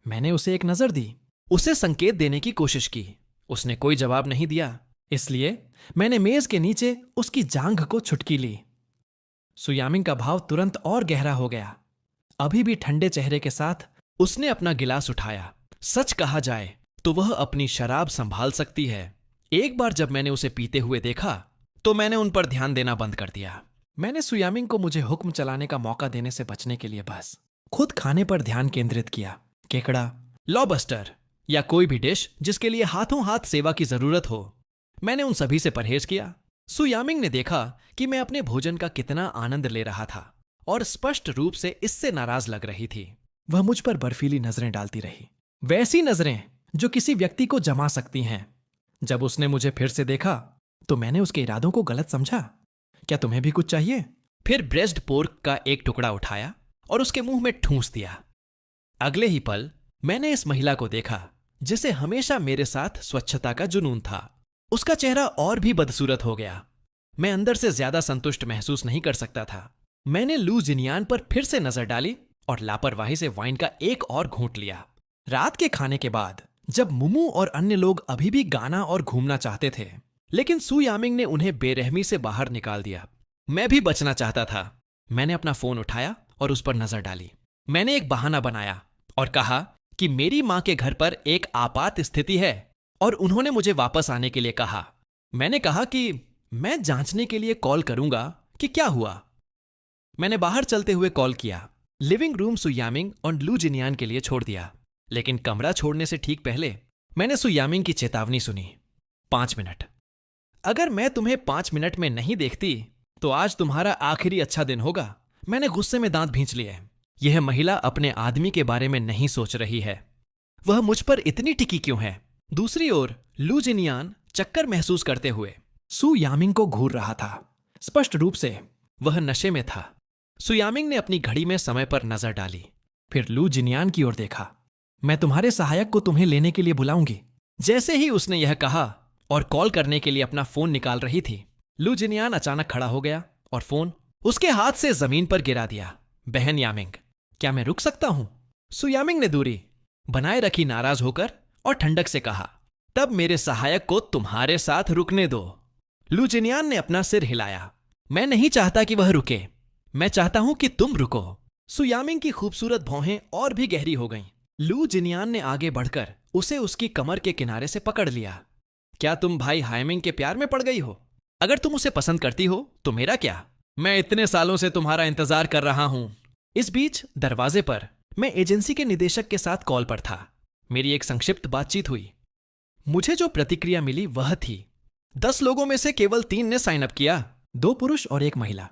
मैंने उसे एक नजर दी, उसे संकेत देने की कोशिश की। उसने कोई जवाब नहीं दिया, इसलिए मैंने मेज के नीचे उसकी जांघ को छुटकी ली। सुयामिंग का भाव तुरंत और गहरा हो गया। अभी भी ठंडे चेहरे के साथ उसने अपना गिलास उठाया। सच कहा जाए तो वह अपनी शराब संभाल सकती है। एक बार जब मैंने उसे पीते हुए देखा तो मैंने उन पर ध्यान देना बंद कर दिया। मैंने सुयामिंग को मुझे हुक्म चलाने का मौका देने से बचने के लिए बस खुद खाने पर ध्यान केंद्रित किया। केकड़ा, लॉबस्टर या कोई भी डिश जिसके लिए हाथों हाथ सेवा की जरूरत हो, मैंने उन सभी से परहेज किया। सुयामिंग ने देखा कि मैं अपने भोजन का कितना आनंद ले रहा था और स्पष्ट रूप से इससे नाराज लग रही थी। वह मुझ पर बर्फीली नजरें डालती रही, वैसी नजरें जो किसी व्यक्ति को जमा सकती हैं। जब उसने मुझे फिर से देखा तो मैंने उसके इरादों को गलत समझा। क्या तुम्हें भी कुछ चाहिए? फिर ब्रेस्ट पोर्क का एक टुकड़ा उठाया और उसके मुंह में ठूंस दिया। अगले ही पल मैंने इस महिला को देखा जिसे हमेशा मेरे साथ स्वच्छता का जुनून था। उसका चेहरा और भी बदसूरत हो गया। मैं अंदर से ज्यादा संतुष्ट महसूस नहीं कर सकता था। मैंने लू जिनियान पर फिर से नजर डाली और लापरवाही से वाइन का एक और घूंट लिया। रात के खाने के बाद जब मुमू और अन्य लोग अभी भी गाना और घूमना चाहते थे, लेकिन सु यामिंग ने उन्हें बेरहमी से बाहर निकाल दिया। मैं भी बचना चाहता था। मैंने अपना फोन उठाया और उस पर नजर डाली। मैंने एक बहाना बनाया और कहा कि मेरी मां के घर पर एक आपात स्थिति है और उन्होंने मुझे वापस आने के लिए कहा। मैंने कहा कि मैं जांचने के लिए कॉल करूंगा कि क्या हुआ। मैंने बाहर चलते हुए कॉल किया। लिविंग रूम सु यामिंग और लू जिनियान के लिए छोड़ दिया, लेकिन कमरा छोड़ने से ठीक पहले मैंने सु यामिंग की चेतावनी सुनी। 5 मिनट। अगर मैं तुम्हें 5 मिनट में नहीं देखती तो आज तुम्हारा आखिरी अच्छा दिन होगा। मैंने गुस्से में दांत भींच लिए। यह महिला अपने आदमी के बारे में नहीं सोच रही है। वह मुझ पर इतनी टिकी क्यों है? दूसरी ओर लू जिनियान चक्कर महसूस करते हुए सु यामिंग को घूर रहा था। स्पष्ट रूप से वह नशे में था। सु यामिंग ने अपनी घड़ी में समय पर नजर डाली, फिर लू जिनियान की ओर देखा। मैं तुम्हारे सहायक को तुम्हें लेने के लिए बुलाऊंगी। जैसे ही उसने यह कहा और कॉल करने के लिए अपना फोन निकाल रही थी, लू जिनियान अचानक खड़ा हो गया और फोन उसके हाथ से जमीन पर गिरा दिया। बहन यामिंग, क्या मैं रुक सकता हूं? सु यामिंग ने दूरी बनाए रखी नाराज होकर और ठंडक से कहा, तब मेरे सहायक को तुम्हारे साथ रुकने दो। लू जिनियान ने अपना सिर हिलाया। मैं नहीं चाहता कि वह रुके, मैं चाहता हूं कि तुम रुको। सु यामिंग की खूबसूरत भौहें और भी गहरी हो गईं। लू जिनियान ने आगे बढ़कर उसे उसकी कमर के किनारे से पकड़ लिया। क्या तुम भाई हायमिंग के प्यार में पड़ गई हो? अगर तुम उसे पसंद करती हो तो मेरा क्या? मैं इतने सालों से तुम्हारा इंतजार कर रहा हूं। इस बीच दरवाजे पर मैं एजेंसी के निदेशक के साथ कॉल पर था। मेरी एक संक्षिप्त बातचीत हुई। मुझे जो प्रतिक्रिया मिली वह थी, 10 लोगों में से केवल 3 ने साइन अप किया, 2 पुरुष और 1 महिला।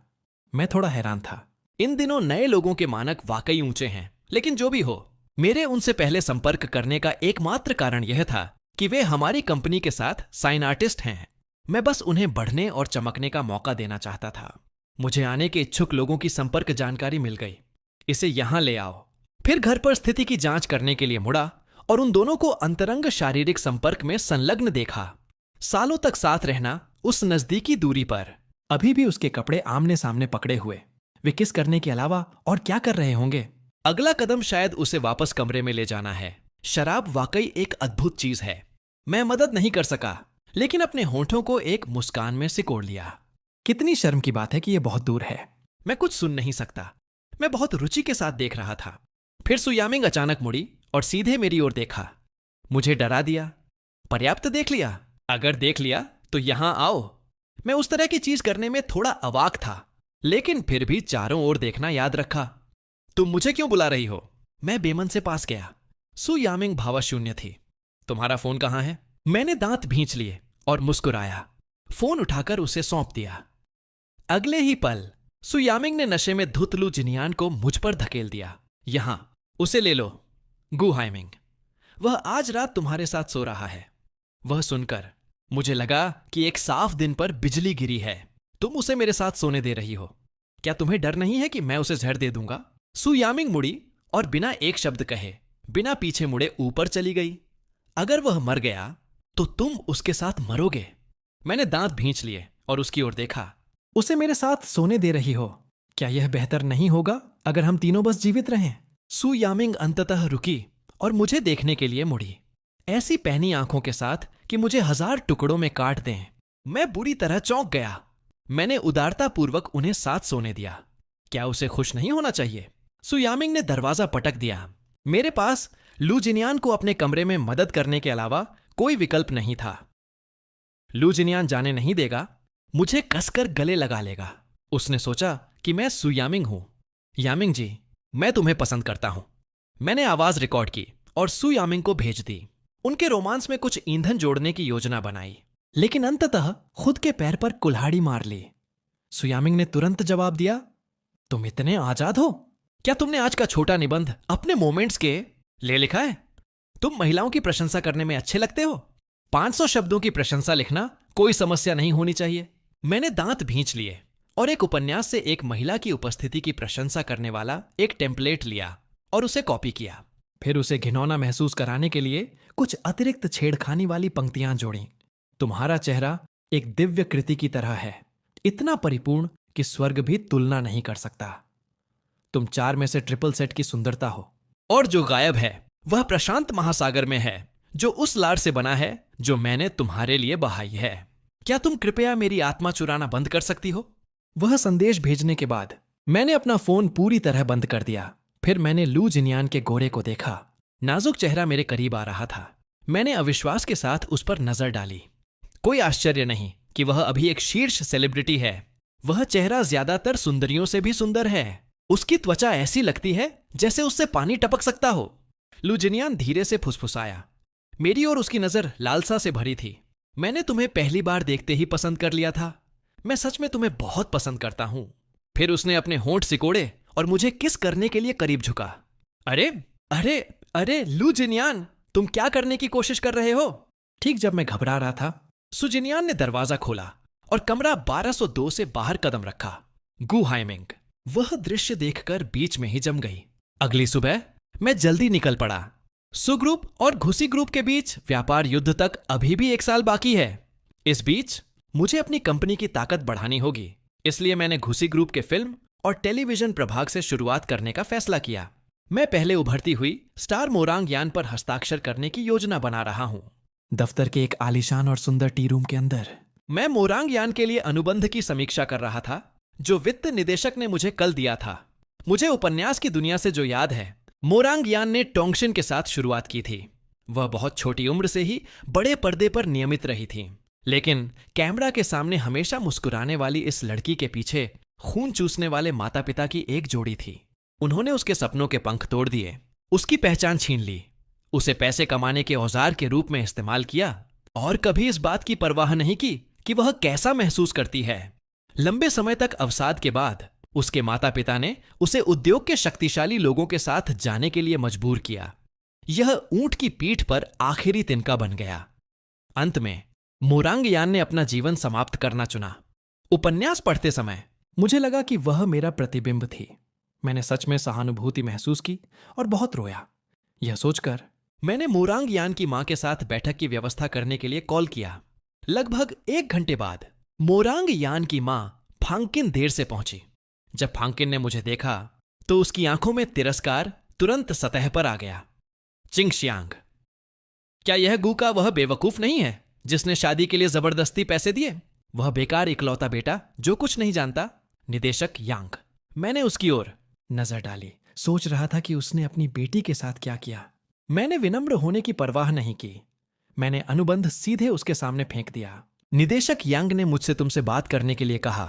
मैं थोड़ा हैरान था। इन दिनों नए लोगों के मानक वाकई ऊंचे हैं, लेकिन जो भी हो, मेरे उनसे पहले संपर्क करने का एकमात्र कारण यह था कि वे हमारी कंपनी के साथ साइन आर्टिस्ट हैं। मैं बस उन्हें बढ़ने और चमकने का मौका देना चाहता था। मुझे आने के इच्छुक लोगों की संपर्क जानकारी मिल गई। इसे यहां ले आओ। फिर घर पर स्थिति की जांच करने के लिए मुड़ा और उन दोनों को अंतरंग शारीरिक संपर्क में संलग्न देखा। सालों तक साथ रहना उस नजदीकी दूरी पर। अभी भी उसके कपड़े आमने सामने पकड़े हुए। वे किस करने के अलावा और क्या कर रहे होंगे? अगला कदम शायद उसे वापस कमरे में ले जाना है। शराब वाकई एक अद्भुत चीज है। मैं मदद नहीं कर सका, लेकिन अपने होठों को एक मुस्कान में सिकोड़ लिया। कितनी शर्म की बात है कि यह बहुत दूर है। मैं कुछ सुन नहीं सकता। मैं बहुत रुचि के साथ देख रहा था। फिर सु यामिंग अचानक मुड़ी और सीधे मेरी ओर देखा। मुझे डरा दिया। पर्याप्त देख लिया? अगर देख लिया तो यहां आओ। मैं उस तरह की चीज करने में थोड़ा अवाक था, लेकिन फिर भी चारों ओर देखना याद रखा। तुम मुझे क्यों बुला रही हो? मैं बेमन से पास गया। सु यामिंग भावाशून्य थी। तुम्हारा फोन कहां है? मैंने दांत भींच लिए और मुस्कुराया, फोन उठाकर उसे सौंप दिया। अगले ही पल सु यामिंग ने नशे में धुत लू जिनियान को मुझ पर धकेल दिया। यहां, उसे ले लो, गु हाइमिंग। वह आज रात तुम्हारे साथ सो रहा है। वह सुनकर मुझे लगा कि एक साफ दिन पर बिजली गिरी है। तुम उसे मेरे साथ सोने दे रही हो। क्या तुम्हें डर नहीं है कि मैं उसे जहर दे दूंगा? सु यामिंग मुड़ी और बिना एक शब्द कहे, बिना पीछे मुड़े ऊपर चली गई। अगर वह मर गया तो तुम उसके साथ मरोगे। मैंने दांत भींच लिए और उसकी ओर देखा। उसे मेरे साथ सोने दे रही हो? क्या यह बेहतर नहीं होगा अगर हम तीनों बस जीवित रहें? सु यामिंग अंततः रुकी और मुझे देखने के लिए मुड़ी, ऐसी पैनी आंखों के साथ कि मुझे 1000 टुकड़ों में काट दें। मैं बुरी तरह चौंक गया। मैंने उदारतापूर्वक उन्हें साथ सोने दिया। क्या उसे खुश नहीं होना चाहिए? सु यामिंग ने दरवाजा पटक दिया। मेरे पास लू जिनियान को अपने कमरे में मदद करने के अलावा कोई विकल्प नहीं था। लू जिनियान जाने नहीं देगा, मुझे कसकर गले लगा लेगा। उसने सोचा कि मैं सु यामिंग हूं। यामिंग जी, मैं तुम्हें पसंद करता हूं। मैंने आवाज रिकॉर्ड की और सु यामिंग को भेज दी। उनके रोमांस में कुछ ईंधन जोड़ने की योजना बनाई, लेकिन अंततः खुद के पैर पर कुल्हाड़ी मार ली। सु यामिंग ने तुरंत जवाब दिया, तुम इतने आजाद हो? क्या तुमने आज का छोटा निबंध अपने मोमेंट्स के ले लिखा है? तुम महिलाओं की प्रशंसा करने में अच्छे लगते हो। 500 शब्दों की प्रशंसा लिखना कोई समस्या नहीं होनी चाहिए। मैंने दांत भींच लिए और एक उपन्यास से एक महिला की उपस्थिति की प्रशंसा करने वाला एक टेम्पलेट लिया और उसे कॉपी किया। फिर उसे घिनौना महसूस कराने के लिए कुछ अतिरिक्त छेड़खानी वाली पंक्तियां जोड़ी। तुम्हारा चेहरा एक दिव्य कृति की तरह है, इतना परिपूर्ण कि स्वर्ग भी तुलना नहीं कर सकता। तुम 4 में से ट्रिपल सेट की सुंदरता हो, और जो गायब है वह प्रशांत महासागर में है, जो उस लाड़ से बना है जो मैंने तुम्हारे लिए बहाई है। क्या तुम कृपया मेरी आत्मा चुराना बंद कर सकती हो? वह संदेश भेजने के बाद मैंने अपना फोन पूरी तरह बंद कर दिया। फिर मैंने लू जिनियान के गोरे को देखा। नाजुक चेहरा मेरे करीब आ रहा था। मैंने अविश्वास के साथ उस पर नजर डाली। कोई आश्चर्य नहीं कि वह अभी एक शीर्ष सेलिब्रिटी है। वह चेहरा ज्यादातर सुंदरियों से भी सुंदर है। उसकी त्वचा ऐसी लगती है जैसे उससे पानी टपक सकता हो। लू जिनियान धीरे से फुसफुसाया। मेरी और उसकी नजर लालसा से भरी थी। मैंने तुम्हें पहली बार देखते ही पसंद कर लिया था। मैं सच में तुम्हें बहुत पसंद करता हूं। फिर उसने अपने होंठ सिकोड़े और मुझे किस करने के लिए करीब झुका। अरे अरे अरे लू जिनियान, तुम क्या करने की कोशिश कर रहे हो? ठीक जब मैं घबरा रहा था, सु जिनियान ने दरवाजा खोला और कमरा 1202 से बाहर कदम रखा। गु हाइमिंग वह दृश्य देखकर बीच में ही जम गई। अगली सुबह मैं जल्दी निकल पड़ा। सु ग्रुप और घुसी ग्रुप के बीच व्यापार युद्ध तक अभी भी 1 साल बाकी है। इस बीच मुझे अपनी कंपनी की ताकत बढ़ानी होगी। इसलिए मैंने घुसी ग्रुप के फिल्म और टेलीविजन प्रभाग से शुरुआत करने का फैसला किया। मैं पहले उभरती हुई स्टार मोरांग यान पर हस्ताक्षर करने की योजना बना रहा हूं। दफ्तर के एक आलीशान और सुंदर टी रूम के अंदर मैं मोरांग यान के लिए अनुबंध की समीक्षा कर रहा था, जो वित्त निदेशक ने मुझे कल दिया था। मुझे उपन्यास की दुनिया से जो याद है, मोरांग यान ने टोंगशिन के साथ शुरुआत की थी। वह बहुत छोटी उम्र से ही बड़े पर्दे पर नियमित रही थी, लेकिन कैमरा के सामने हमेशा मुस्कुराने वाली इस लड़की के पीछे खून चूसने वाले माता पिता की एक जोड़ी थी। उन्होंने उसके सपनों के पंख तोड़ दिए, उसकी पहचान छीन ली, उसे पैसे कमाने के औजार के रूप में इस्तेमाल किया और कभी इस बात की परवाह नहीं की कि वह कैसा महसूस करती है। लंबे समय तक अवसाद के बाद उसके माता पिता ने उसे उद्योग के शक्तिशाली लोगों के साथ जाने के लिए मजबूर किया। यह ऊंट की पीठ पर आखिरी तिनका बन गया। अंत में मोरांग यान ने अपना जीवन समाप्त करना चुना। उपन्यास पढ़ते समय मुझे लगा कि वह मेरा प्रतिबिंब थी। मैंने सच में सहानुभूति महसूस की और बहुत रोया। यह सोचकर मैंने मोरांग यान की मां के साथ बैठक की व्यवस्था करने के लिए कॉल किया। लगभग 1 घंटे बाद मोरांग यान की मां फांकिन देर से पहुंची। जब फांकिन ने मुझे देखा तो उसकी आंखों में तिरस्कार तुरंत सतह पर आ गया। चिंगशियांग, क्या यह गू का वह बेवकूफ नहीं है जिसने शादी के लिए जबरदस्ती पैसे दिए? वह बेकार इकलौता बेटा जो कुछ नहीं जानता। निदेशक यांग। मैंने उसकी ओर नजर डाली, सोच रहा था कि उसने अपनी बेटी के साथ क्या किया। मैंने विनम्र होने की परवाह नहीं की। मैंने अनुबंध सीधे उसके सामने फेंक दिया। निदेशक यांग ने मुझसे तुमसे बात करने के लिए कहा।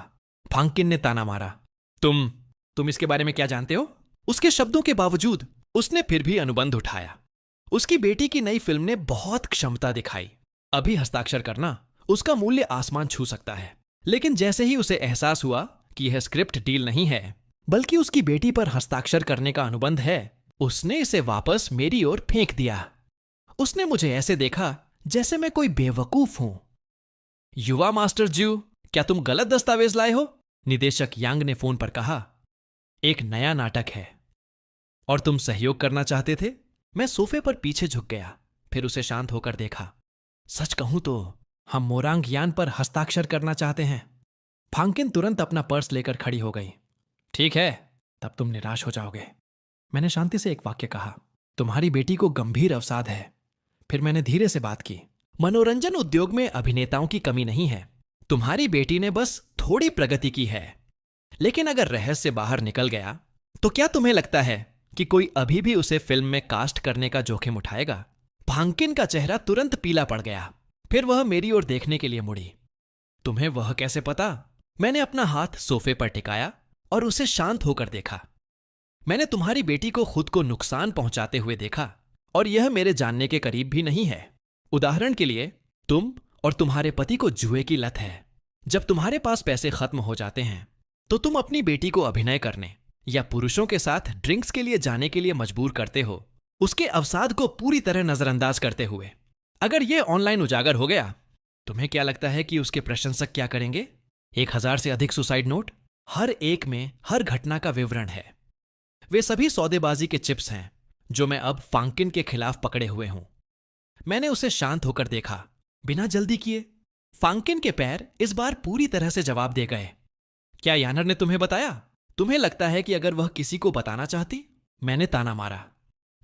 फांकिन ने ताना मारा। तुम इसके बारे में क्या जानते हो? उसके शब्दों के बावजूद उसने फिर भी अनुबंध उठाया। उसकी बेटी की नई फिल्म ने बहुत क्षमता दिखाई। अभी हस्ताक्षर करना उसका मूल्य आसमान छू सकता है। लेकिन जैसे ही उसे एहसास हुआ कि यह स्क्रिप्ट डील नहीं है बल्कि उसकी बेटी पर हस्ताक्षर करने का अनुबंध है, उसने इसे वापस मेरी ओर फेंक दिया। उसने मुझे ऐसे देखा जैसे मैं कोई बेवकूफ हूं। युवा मास्टर ज्यू, क्या तुम गलत दस्तावेज लाए हो? निदेशक यांग ने फोन पर कहा। एक नया नाटक है और तुम सहयोग करना चाहते थे? मैं सोफे पर पीछे झुक गया, फिर उसे शांत होकर देखा। सच कहूं तो हम मोरांग यान पर हस्ताक्षर करना चाहते हैं। फांकिन तुरंत अपना पर्स लेकर खड़ी हो गई। ठीक है, तब तुम निराश हो जाओगे। मैंने शांति से एक वाक्य कहा। तुम्हारी बेटी को गंभीर अवसाद है। फिर मैंने धीरे से बात की। मनोरंजन उद्योग में अभिनेताओं की कमी नहीं है। तुम्हारी बेटी ने बस थोड़ी प्रगति की है। लेकिन अगर रहस्य बाहर निकल गया तो क्या तुम्हें लगता है कि कोई अभी भी उसे फिल्म में कास्ट करने का जोखिम उठाएगा? फांकिन का चेहरा तुरंत पीला पड़ गया। फिर वह मेरी ओर देखने के लिए मुड़ी। तुम्हें वह कैसे पता? मैंने अपना हाथ सोफे पर टिकाया और उसे शांत होकर देखा। मैंने तुम्हारी बेटी को खुद को नुकसान पहुंचाते हुए देखा और यह मेरे जानने के करीब भी नहीं है। उदाहरण के लिए, तुम और तुम्हारे पति को जुए की लत है। जब तुम्हारे पास पैसे खत्म हो जाते हैं तो तुम अपनी बेटी को अभिनय करने या पुरुषों के साथ ड्रिंक्स के लिए जाने के लिए मजबूर करते हो, उसके अवसाद को पूरी तरह नजरअंदाज करते हुए। अगर यह ऑनलाइन उजागर हो गया, तुम्हें क्या लगता है कि उसके प्रशंसक क्या करेंगे? 1000 से अधिक सुसाइड नोट, हर एक में हर घटना का विवरण है। वे सभी सौदेबाजी के चिप्स हैं जो मैं अब फांकिन के खिलाफ पकड़े हुए हूं। मैंने उसे शांत होकर देखा, बिना जल्दी किए। फांकिन के पैर इस बार पूरी तरह से जवाब दे गए। क्या यानर ने तुम्हें बताया? तुम्हें लगता है कि अगर वह किसी को बताना चाहती? मैंने ताना मारा।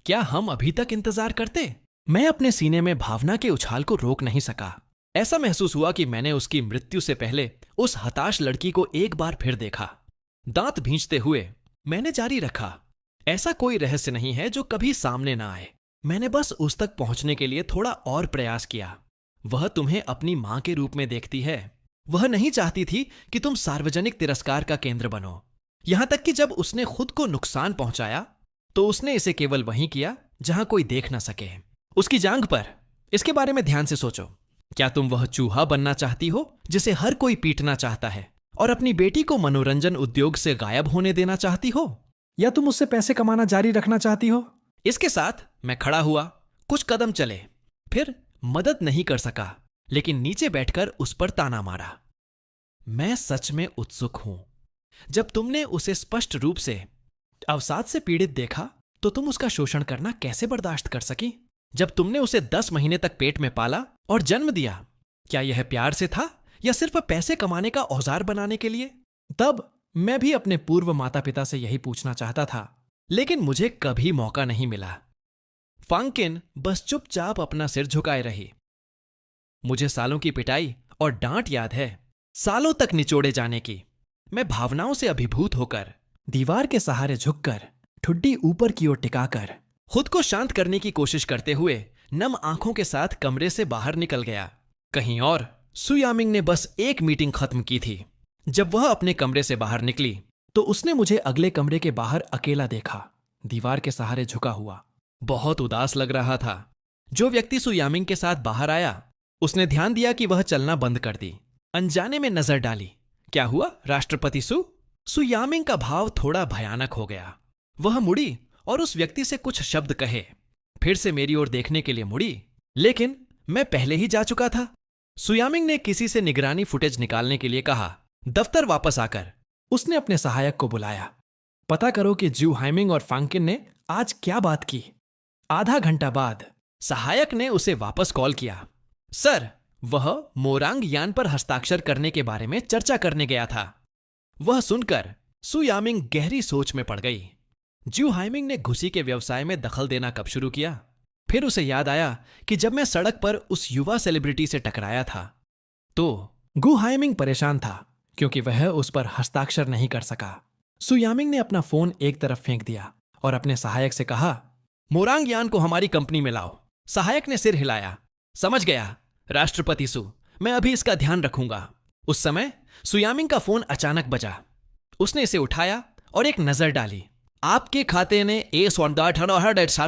क्या हम अभी तक इंतजार करते? मैं अपने सीने में भावना के उछाल को रोक नहीं सका। ऐसा महसूस हुआ कि मैंने उसकी मृत्यु से पहले उस हताश लड़की को एक बार फिर देखा। दांत भींचते हुए मैंने जारी रखा, ऐसा कोई रहस्य नहीं है जो कभी सामने ना आए। मैंने बस उस तक पहुंचने के लिए थोड़ा और प्रयास किया। वह तुम्हें अपनी मां के रूप में देखती है। वह नहीं चाहती थी कि तुम सार्वजनिक तिरस्कार का केंद्र बनो। यहां तक कि जब उसने खुद को नुकसान पहुंचाया तो उसने इसे केवल वहीं किया जहां कोई देख ना सके, उसकी जांघ पर। इसके बारे में ध्यान से सोचो। क्या तुम वह चूहा बनना चाहती हो जिसे हर कोई पीटना चाहता है और अपनी बेटी को मनोरंजन उद्योग से गायब होने देना चाहती हो, या तुम उससे पैसे कमाना जारी रखना चाहती हो? इसके साथ मैं खड़ा हुआ। कुछ कदम चले, फिर मदद नहीं कर सका, लेकिन नीचे बैठकर उस पर ताना मारा। मैं सच में उत्सुक हूं। जब तुमने उसे स्पष्ट रूप से अवसाद से पीड़ित देखा तो तुम उसका शोषण करना कैसे बर्दाश्त कर सकी? जब तुमने उसे 10 महीने तक पेट में पाला और जन्म दिया, क्या यह प्यार से था या सिर्फ पैसे कमाने का औजार बनाने के लिए? तब मैं भी अपने पूर्व माता पिता से यही पूछना चाहता था, लेकिन मुझे कभी मौका नहीं मिला। फांकिन बस चुपचाप अपना सिर झुकाए रही। मुझे सालों की पिटाई और डांट याद है, सालों तक निचोड़े जाने की। मैं भावनाओं से अभिभूत होकर दीवार के सहारे झुककर, ठुड्डी ऊपर की ओर टिकाकर, खुद को शांत करने की कोशिश करते हुए नम आंखों के साथ कमरे से बाहर निकल गया। कहीं और सु यामिंग ने बस एक मीटिंग खत्म की थी। जब वह अपने कमरे से बाहर निकली तो उसने मुझे अगले कमरे के बाहर अकेला देखा, दीवार के सहारे झुका हुआ। बहुत उदास लग रहा था। जो व्यक्ति सु यामिंग के साथ बाहर आया, उसने ध्यान दिया कि वह चलना बंद कर दी। अनजाने में नजर डाली। क्या हुआ राष्ट्रपति सु? सु यामिंग का भाव थोड़ा भयानक हो गया। वह मुड़ी और उस व्यक्ति से कुछ शब्द कहे, फिर से मेरी ओर देखने के लिए मुड़ी, लेकिन मैं पहले ही जा चुका था। सु यामिंग ने किसी से निगरानी फुटेज निकालने के लिए कहा। दफ्तर वापस आकर उसने अपने सहायक को बुलाया। पता करो कि ज्यू हाइमिंग और फांकिन ने आज क्या बात की। आधा घंटा बाद सहायक ने उसे वापस कॉल किया। सर, वह मोरांग यान पर हस्ताक्षर करने के बारे में चर्चा करने गया था। वह सुनकर सु यामिंग गहरी सोच में पड़ गई। ज्यू हाइमिंग ने घुसी के व्यवसाय में दखल देना कब शुरू किया? फिर उसे याद आया कि जब मैं सड़क पर उस युवा सेलिब्रिटी से टकराया था तो गु हाइमिंग परेशान था क्योंकि वह उस पर हस्ताक्षर नहीं कर सका। सु यामिंग ने अपना फोन एक तरफ फेंक दिया और अपने सहायक से कहा, मोरांग यान को हमारी कंपनी में लाओ। सहायक ने सिर हिलाया। समझ गया राष्ट्रपति सु, मैं अभी इसका ध्यान रखूंगा। उस समय सु यामिंग का फोन अचानक बजा। उसने इसे उठाया और एक नजर डाली। आपके खाते ने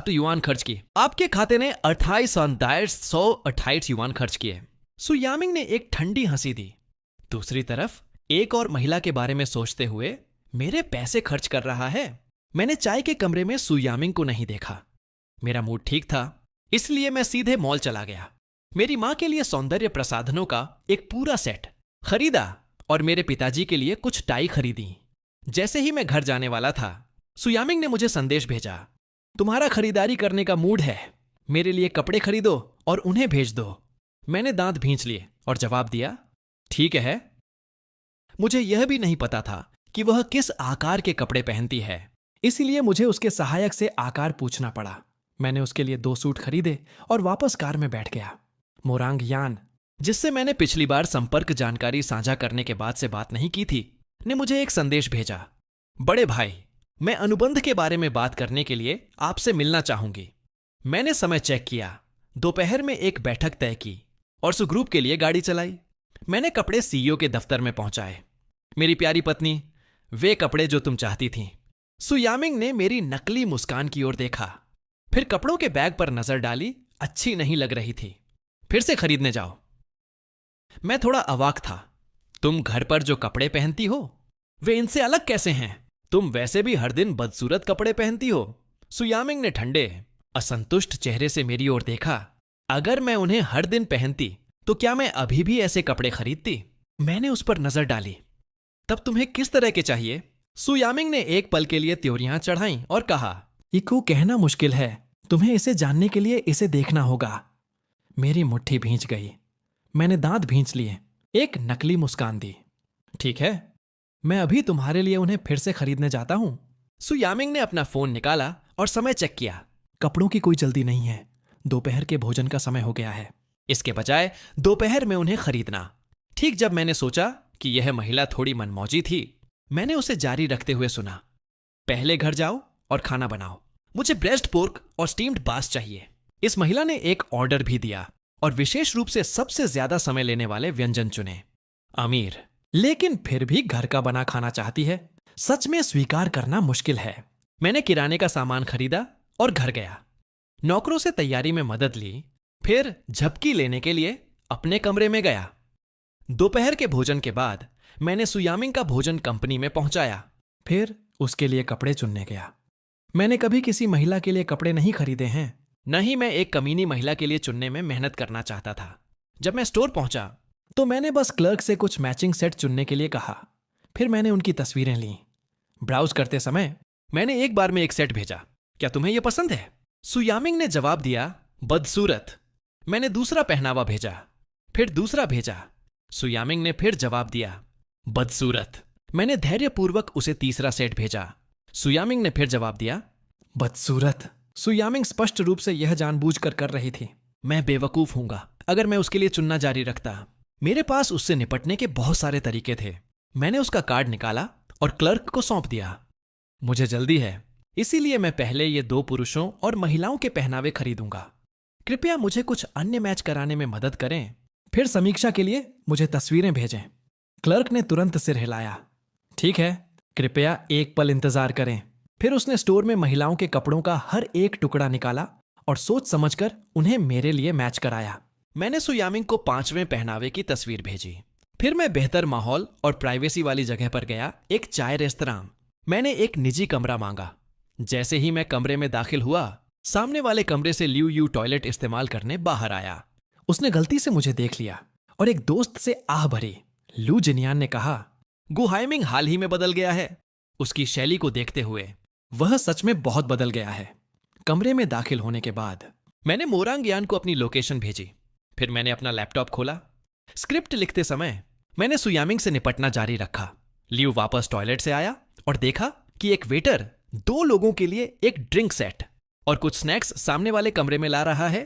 युआन खर्च की। आपके खाते ने 28,128 युआन खर्च किए। सुयामिंग ने एक ठंडी हंसी दी। दूसरी तरफ एक और महिला के बारे में सोचते हुए मेरे पैसे खर्च कर रहा है। मैंने चाय के कमरे में सुयामिंग को नहीं देखा। मेरा मूड ठीक था, इसलिए मैं सीधे मॉल चला गया। मेरी मां के लिए सौंदर्य प्रसाधनों का एक पूरा सेट खरीदा और मेरे पिताजी के लिए कुछ टाई खरीदी। जैसे ही मैं घर जाने वाला था, सुयामिंग ने मुझे संदेश भेजा, तुम्हारा खरीदारी करने का मूड है, मेरे लिए कपड़े खरीदो और उन्हें भेज दो। मैंने दांत भींच लिए और जवाब दिया, ठीक है। मुझे यह भी नहीं पता था कि वह किस आकार के कपड़े पहनती है, इसीलिए मुझे उसके सहायक से आकार पूछना पड़ा। मैंने उसके लिए 2 सूट खरीदे और वापस कार में बैठ गया। मोरांग यान, जिससे मैंने पिछली बार संपर्क जानकारी साझा करने के बाद से बात नहीं की थी, ने मुझे एक संदेश भेजा। बड़े भाई, मैं अनुबंध के बारे में बात करने के लिए आपसे मिलना चाहूंगी। मैंने समय चेक किया। दोपहर में एक बैठक तय की और सुग्रुप के लिए गाड़ी चलाई। मैंने कपड़े सीईओ के दफ्तर में पहुंचाए। मेरी प्यारी पत्नी, वे कपड़े जो तुम चाहती थीं। सुयामिंग ने मेरी नकली मुस्कान की ओर देखा, फिर कपड़ों के बैग पर नजर डाली। अच्छी नहीं लग रही थी। फिर से खरीदने जाओ। मैं थोड़ा अवाक था। तुम घर पर जो कपड़े पहनती हो वे इनसे अलग कैसे हैं? तुम वैसे भी हर दिन बदसूरत कपड़े पहनती हो। सुयामिंग ने ठंडे असंतुष्ट चेहरे से मेरी ओर देखा। अगर मैं उन्हें हर दिन पहनती तो क्या मैं अभी भी ऐसे कपड़े खरीदती? मैंने उस पर नजर डाली। तब तुम्हें किस तरह के चाहिए? सुयामिंग ने एक पल के लिए त्योरियां चढ़ाईं और कहा, इको कहना मुश्किल है, तुम्हें इसे जानने के लिए इसे देखना होगा। मेरी मुट्ठी भींच गई। मैंने दांत भींच लिए, एक नकली मुस्कान दी। ठीक है, मैं अभी तुम्हारे लिए उन्हें फिर से खरीदने जाता हूं। सुयामिंग ने अपना फोन निकाला और समय चेक किया। कपड़ों की कोई जल्दी नहीं है, दोपहर के भोजन का समय हो गया है। इसके बजाय दोपहर में उन्हें खरीदना। ठीक जब मैंने सोचा कि यह महिला थोड़ी मनमौजी थी, मैंने उसे जारी रखते हुए सुना, पहले घर जाओ और खाना बनाओ। मुझे ब्रेस्ट पोर्क और स्टीम्ड बास चाहिए। इस महिला ने एक ऑर्डर भी दिया और विशेष रूप से सबसे ज्यादा समय लेने वाले व्यंजन चुने। अमीर, लेकिन फिर भी घर का बना खाना चाहती है। सच में स्वीकार करना मुश्किल है। मैंने किराने का सामान खरीदा और घर गया। नौकरों से तैयारी में मदद ली, फिर झपकी लेने के लिए अपने कमरे में गया। दोपहर के भोजन के बाद मैंने सुयामिंग का भोजन कंपनी में पहुंचाया, फिर उसके लिए कपड़े चुनने गया। मैंने कभी किसी महिला के लिए कपड़े नहीं खरीदे हैं, न ही मैं एक कमीनी महिला के लिए चुनने में मेहनत करना चाहता था। जब मैं स्टोर पहुंचा तो मैंने बस क्लर्क से कुछ मैचिंग सेट चुनने के लिए कहा। फिर मैंने उनकी तस्वीरें लीं। ब्राउज करते समय मैंने एक बार में एक सेट भेजा, क्या तुम्हें यह पसंद है? सुयामिंग ने जवाब दिया, बदसूरत। मैंने दूसरा पहनावा भेजा, फिर दूसरा भेजा। सुयामिंग ने फिर जवाब दिया, बदसूरत। मैंने धैर्यपूर्वक उसे तीसरा सेट भेजा। सुयामिंग ने फिर जवाब दिया, बदसूरत। सुयामिंग स्पष्ट रूप से यह जानबूझकर कर रही थी। मैं बेवकूफ हूंगा अगर मैं उसके लिए चुनना जारी रखता। मेरे पास उससे निपटने के बहुत सारे तरीके थे। मैंने उसका कार्ड निकाला और क्लर्क को सौंप दिया। मुझे जल्दी है, इसीलिए मैं पहले ये 2 पुरुषों और महिलाओं के पहनावे खरीदूंगा। कृपया मुझे कुछ अन्य मैच कराने में मदद करें, फिर समीक्षा के लिए मुझे तस्वीरें भेजें। क्लर्क ने तुरंत सिर हिलाया। ठीक है, कृपया एक पल इंतजार करें। फिर उसने स्टोर में महिलाओं के कपड़ों का हर एक टुकड़ा निकाला और सोच समझकर उन्हें मेरे लिए मैच कराया। मैंने सुयामिंग को 5वें पहनावे की तस्वीर भेजी। फिर मैं बेहतर माहौल और प्राइवेसी वाली जगह पर गया, एक चाय रेस्तरां। मैंने एक निजी कमरा मांगा। जैसे ही मैं कमरे में दाखिल हुआ, सामने वाले कमरे से लियू यू टॉयलेट इस्तेमाल करने बाहर आया। उसने गलती से मुझे देख लिया और एक दोस्त से आह भरी। लू जिनियान ने कहा, गुहाइमिंग हाल ही में बदल गया है। उसकी शैली को देखते हुए वह सच में बहुत बदल गया है। कमरे में दाखिल होने के बाद मैंने मोरांग यान को अपनी लोकेशन भेजी। फिर मैंने अपना लैपटॉप खोला। स्क्रिप्ट लिखते समय मैंने सुयामिंग से निपटना जारी रखा। लियू वापस टॉयलेट से आया और देखा कि एक वेटर 2 लोगों के लिए एक ड्रिंक सेट और कुछ स्नैक्स सामने वाले कमरे में ला रहा है।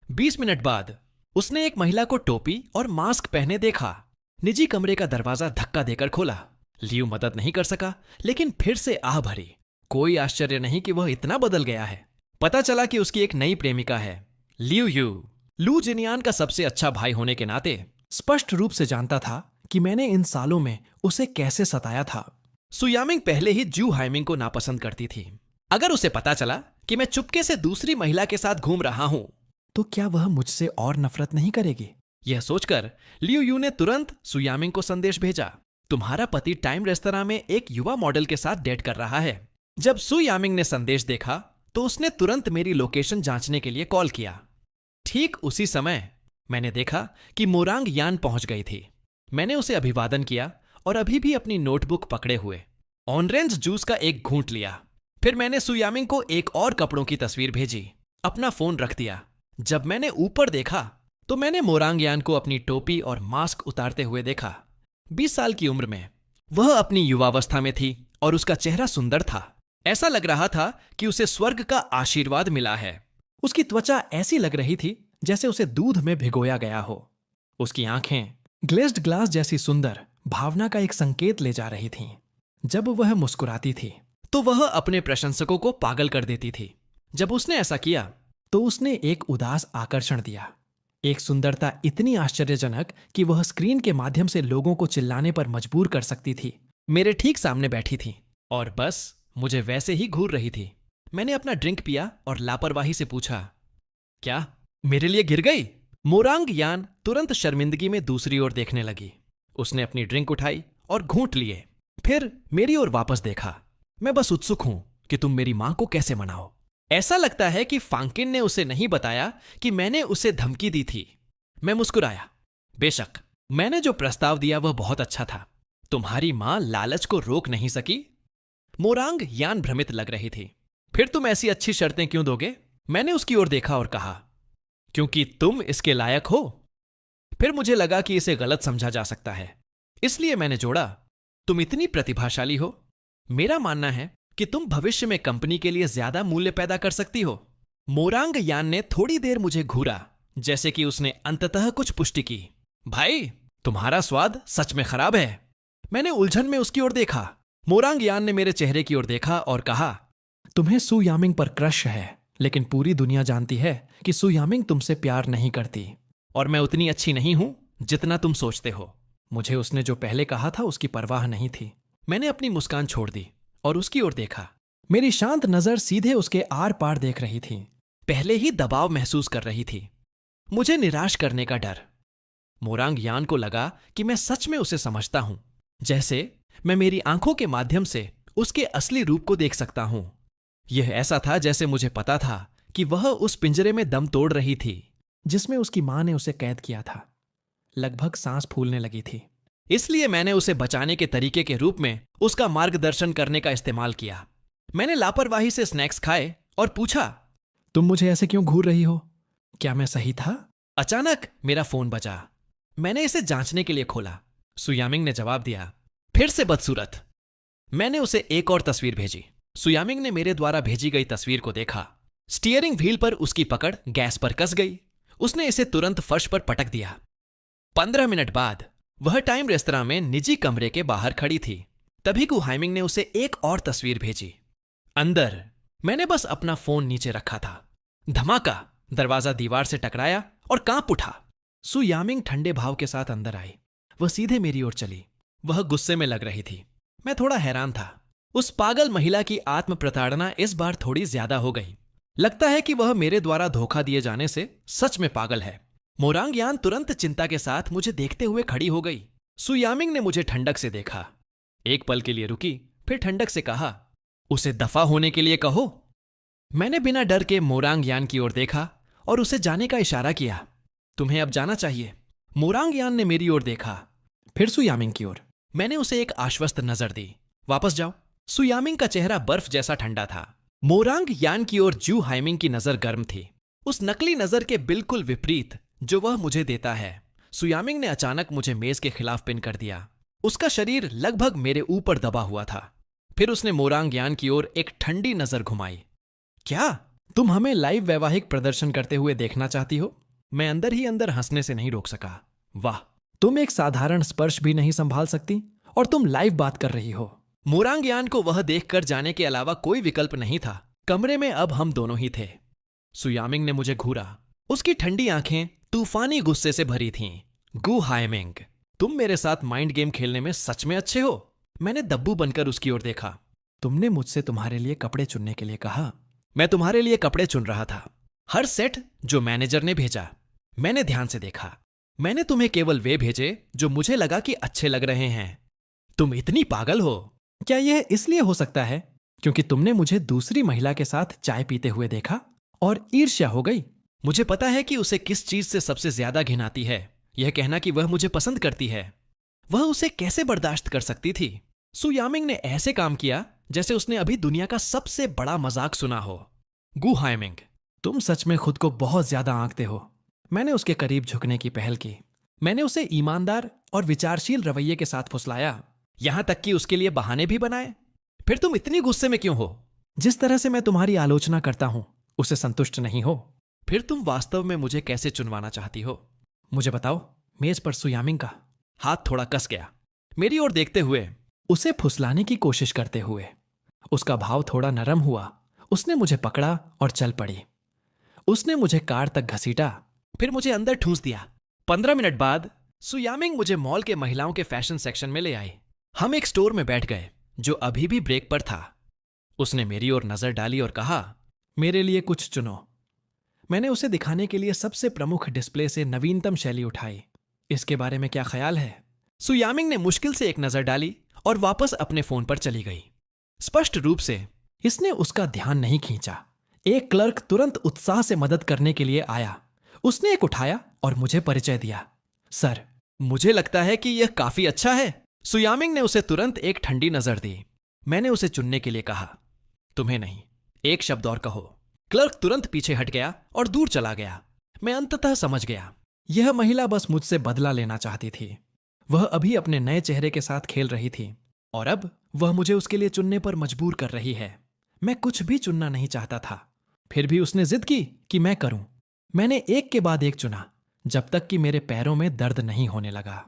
20 मिनट बाद उसने एक महिला को टोपी और मास्क पहने देखा। निजी कमरे का दरवाजा धक्का देकर खोला। लियू मदद नहीं कर सका, लेकिन फिर से आह भरी। कोई आश्चर्य नहीं कि वह इतना बदल गया है। पता चला कि उसकी एक नई प्रेमिका है, लियू यू। लू जिनियान का सबसे अच्छा भाई होने के नाते स्पष्ट रूप से जानता था कि मैंने इन सालों में उसे कैसे सताया था। सुयामिंग पहले ही जू हाइमिंग को नापसंद करती थी। अगर उसे पता चला कि मैं चुपके से दूसरी महिला के साथ घूम रहा हूं, तो क्या वह मुझसे और नफरत नहीं करेगी? यह सोचकर लियू यू ने तुरंत सुयामिंग को संदेश भेजा, तुम्हारा पति टाइम रेस्तरां में एक युवा मॉडल के साथ डेट कर रहा है। जब सुयामिंग ने संदेश देखा तो उसने तुरंत मेरी लोकेशन जांचने के लिए कॉल किया। ठीक उसी समय मैंने देखा कि मोरांग यान पहुंच गई थी। मैंने उसे अभिवादन किया और अभी भी अपनी नोटबुक पकड़े हुए ऑरेंज जूस का एक घूंट लिया। फिर मैंने सुयामिंग को एक और कपड़ों की तस्वीर भेजी, अपना फोन रख दिया। जब मैंने ऊपर देखा तो मैंने मोरांग यान को अपनी टोपी और मास्क उतारते हुए देखा। 20 साल की उम्र में वह अपनी युवावस्था में थी और उसका चेहरा सुंदर था। ऐसा लग रहा था कि उसे स्वर्ग का आशीर्वाद मिला है। उसकी त्वचा ऐसी लग रही थी जैसे उसे दूध में भिगोया गया हो। उसकी आंखें ग्लेज्ड ग्लास जैसी सुंदर भावना का एक संकेत ले जा रही थीं। जब वह मुस्कुराती थी तो वह अपने प्रशंसकों को पागल कर देती थी। जब उसने ऐसा किया तो उसने एक उदास आकर्षण दिया, एक सुंदरता इतनी आश्चर्यजनक कि वह स्क्रीन के माध्यम से लोगों को चिल्लाने पर मजबूर कर सकती थी। मेरे ठीक सामने बैठी थी और बस मुझे वैसे ही घूर रही थी। मैंने अपना ड्रिंक पिया और लापरवाही से पूछा, क्या मेरे लिए गिर गई? मोरांग यान तुरंत शर्मिंदगी में दूसरी ओर देखने लगी। उसने अपनी ड्रिंक उठाई और घूंट लिए, फिर मेरी ओर वापस देखा। मैं बस उत्सुक हूं कि तुम मेरी मां को कैसे मनाओ। ऐसा लगता है कि फांकिन ने उसे नहीं बताया कि मैंने उसे धमकी दी थी। मैं मुस्कुराया। बेशक मैंने जो प्रस्ताव दिया वह बहुत अच्छा था। तुम्हारी मां लालच को रोक नहीं सकी। मोरांग यान भ्रमित लग रही थी। फिर तुम ऐसी अच्छी शर्तें क्यों दोगे? मैंने उसकी ओर देखा और कहा, क्योंकि तुम इसके लायक हो। फिर मुझे लगा कि इसे गलत समझा जा सकता है, इसलिए मैंने जोड़ा, तुम इतनी प्रतिभाशाली हो। मेरा मानना है कि तुम भविष्य में कंपनी के लिए ज्यादा मूल्य पैदा कर सकती हो। मोरांग यान ने थोड़ी देर मुझे घूरा, जैसे कि उसने अंततः कुछ पुष्टि की। भाई, तुम्हारा स्वाद सच में खराब है। मैंने उलझन में उसकी ओर देखा। मोरांग यान ने मेरे चेहरे की ओर देखा और कहा, तुम्हें सु यामिंग पर क्रश है, लेकिन पूरी दुनिया जानती है कि सु यामिंग तुमसे प्यार नहीं करती और मैं उतनी अच्छी नहीं हूं जितना तुम सोचते हो। मुझे उसने जो पहले कहा था उसकी परवाह नहीं थी। मैंने अपनी मुस्कान छोड़ दी और उसकी ओर देखा। मेरी शांत नजर सीधे उसके आर पार देख रही थी। पहले ही दबाव महसूस कर रही थी, मुझे निराश करने का डर। मोरांग यान को लगा कि मैं सच में उसे समझता हूं, जैसे मैं मेरी आंखों के माध्यम से उसके असली रूप को देख सकता हूं। यह ऐसा था जैसे मुझे पता था कि वह उस पिंजरे में दम तोड़ रही थी जिसमें उसकी मां ने उसे कैद किया था। लगभग सांस फूलने लगी थी, इसलिए मैंने उसे बचाने के तरीके के रूप में उसका मार्गदर्शन करने का इस्तेमाल किया। मैंने लापरवाही से स्नैक्स खाए और पूछा, तुम मुझे ऐसे क्यों घूर रही हो? क्या मैं सही था? अचानक मेरा फोन बजा। मैंने इसे जांचने के लिए खोला। सुयामिंग ने जवाब दिया, फिर से बदसूरत। मैंने उसे एक और तस्वीर भेजी। सुयामिंग ने मेरे द्वारा भेजी गई तस्वीर को देखा। स्टीयरिंग व्हील पर उसकी पकड़ गैस पर कस गई। उसने इसे तुरंत फर्श पर पटक दिया। 15 मिनट बाद वह टाइम रेस्तरां में निजी कमरे के बाहर खड़ी थी। तभी गु हाइमिंग ने उसे एक और तस्वीर भेजी। अंदर मैंने बस अपना फोन नीचे रखा था। धमाका, दरवाजा दीवार से टकराया और कांप उठा। सु यामिंग ठंडे भाव के साथ अंदर आई। वह सीधे मेरी ओर चली। वह गुस्से में लग रही थी। मैं थोड़ा हैरान था। उस पागल महिला की आत्म प्रताड़ना इस बार थोड़ी ज्यादा हो गई। लगता है कि वह मेरे द्वारा धोखा दिए जाने से सच में पागल है। मोरांग यान तुरंत चिंता के साथ मुझे देखते हुए खड़ी हो गई। सु यामिंग ने मुझे ठंडक से देखा, एक पल के लिए रुकी, फिर ठंडक से कहा, उसे दफा होने के लिए कहो। मैंने बिना डर के मोरांग यान की ओर देखा और उसे जाने का इशारा किया। तुम्हें अब जाना चाहिए। मोरांग यान ने मेरी ओर देखा, फिर सु यामिंग की ओर। मैंने उसे एक आश्वस्त नजर दी। वापस जाओ। सु यामिंग का चेहरा बर्फ जैसा ठंडा था। मोरांग यान की ओर जू हाइमिंग की नजर गर्म थी, उस नकली नजर के बिल्कुल विपरीत जो वह मुझे देता है। सु यामिंग ने अचानक मुझे मेज के खिलाफ पिन कर दिया। उसका शरीर लगभग मेरे ऊपर दबा हुआ था। फिर उसने मोरांग यान की ओर एक ठंडी नजर घुमाई। क्या तुम हमें लाइव वैवाहिक प्रदर्शन करते हुए देखना चाहती हो? मैं अंदर ही अंदर हंसने से नहीं रोक सका। वाह, तुम एक साधारण स्पर्श भी नहीं संभाल सकती और तुम लाइव बात कर रही हो। मोरांग यान को वह देखकर जाने के अलावा कोई विकल्प नहीं था। कमरे में अब हम दोनों ही थे। सु यामिंग ने मुझे घूरा। उसकी ठंडी आंखें तूफानी गुस्से से भरी थीं। गु हाइमिंग, तुम मेरे साथ माइंड गेम खेलने में सच में अच्छे हो। मैंने दब्बू बनकर उसकी ओर देखा। तुमने मुझसे तुम्हारे लिए कपड़े चुनने के लिए कहा। मैं तुम्हारे लिए कपड़े चुन रहा था। हर सेट जो मैनेजर ने भेजा। मैंने ध्यान से देखा। मैंने तुम्हें केवल वे भेजे जो मुझे लगा कि अच्छे लग रहे हैं। तुम इतनी पागल हो। क्या यह इसलिए हो सकता है क्योंकि तुमने मुझे दूसरी महिला के साथ चाय पीते हुए देखा और ईर्ष्या हो गई? मुझे पता है कि उसे किस चीज से सबसे ज्यादा घिन आती है, यह कहना कि वह मुझे पसंद करती है। वह उसे कैसे बर्दाश्त कर सकती थी? सु यामिंग ने ऐसे काम किया जैसे उसने अभी दुनिया का सबसे बड़ा मजाक सुना हो। गु हाइमिंग, तुम सच में खुद को बहुत ज्यादा आंकते हो। मैंने उसके करीब झुकने की पहल की। मैंने उसे ईमानदार और विचारशील रवैये के साथ फुसलाया, यहां तक कि उसके लिए बहाने भी बनाए। फिर तुम इतनी गुस्से में क्यों हो? जिस तरह से मैं तुम्हारी आलोचना करता हूं उसे संतुष्ट नहीं हो? फिर तुम वास्तव में मुझे कैसे चुनवाना चाहती हो? मुझे बताओ। मेज पर सु यामिंग का हाथ थोड़ा कस गया, मेरी ओर देखते हुए, उसे फुसलाने की कोशिश करते हुए। उसका भाव थोड़ा नरम हुआ। उसने मुझे पकड़ा और चल पड़ी। उसने मुझे कार तक घसीटा, फिर मुझे अंदर ठूंस दिया। 15 मिनट बाद सु यामिंग मुझे मॉल के महिलाओं के फैशन सेक्शन में ले आई। हम एक स्टोर में बैठ गए जो अभी भी ब्रेक पर था। उसने मेरी ओर नजर डाली और कहा, मेरे लिए कुछ चुनो। मैंने उसे दिखाने के लिए सबसे प्रमुख डिस्प्ले से नवीनतम शैली उठाई। इसके बारे में क्या ख्याल है? सु यामिंग ने मुश्किल से एक नजर डाली और वापस अपने फोन पर चली गई। स्पष्ट रूप से इसने उसका ध्यान नहीं खींचा। एक क्लर्क तुरंत उत्साह से मदद करने के लिए आया। उसने एक उठाया और मुझे परिचय दिया। सर, मुझे लगता है कि यह काफी अच्छा है। सु यामिंग ने उसे तुरंत एक ठंडी नजर दी। मैंने उसे चुनने के लिए कहा, तुम्हें नहीं, एक शब्द और कहो। क्लर्क तुरंत पीछे हट गया और दूर चला गया। मैं अंततः समझ गया, यह महिला बस मुझसे बदला लेना चाहती थी। वह अभी अपने नए चेहरे के साथ खेल रही थी और अब वह मुझे उसके लिए चुनने पर मजबूर कर रही है। मैं कुछ भी चुनना नहीं चाहता था, फिर भी उसने जिद की कि मैं करूं। मैंने एक के बाद एक चुना जब तक कि मेरे पैरों में दर्द नहीं होने लगा।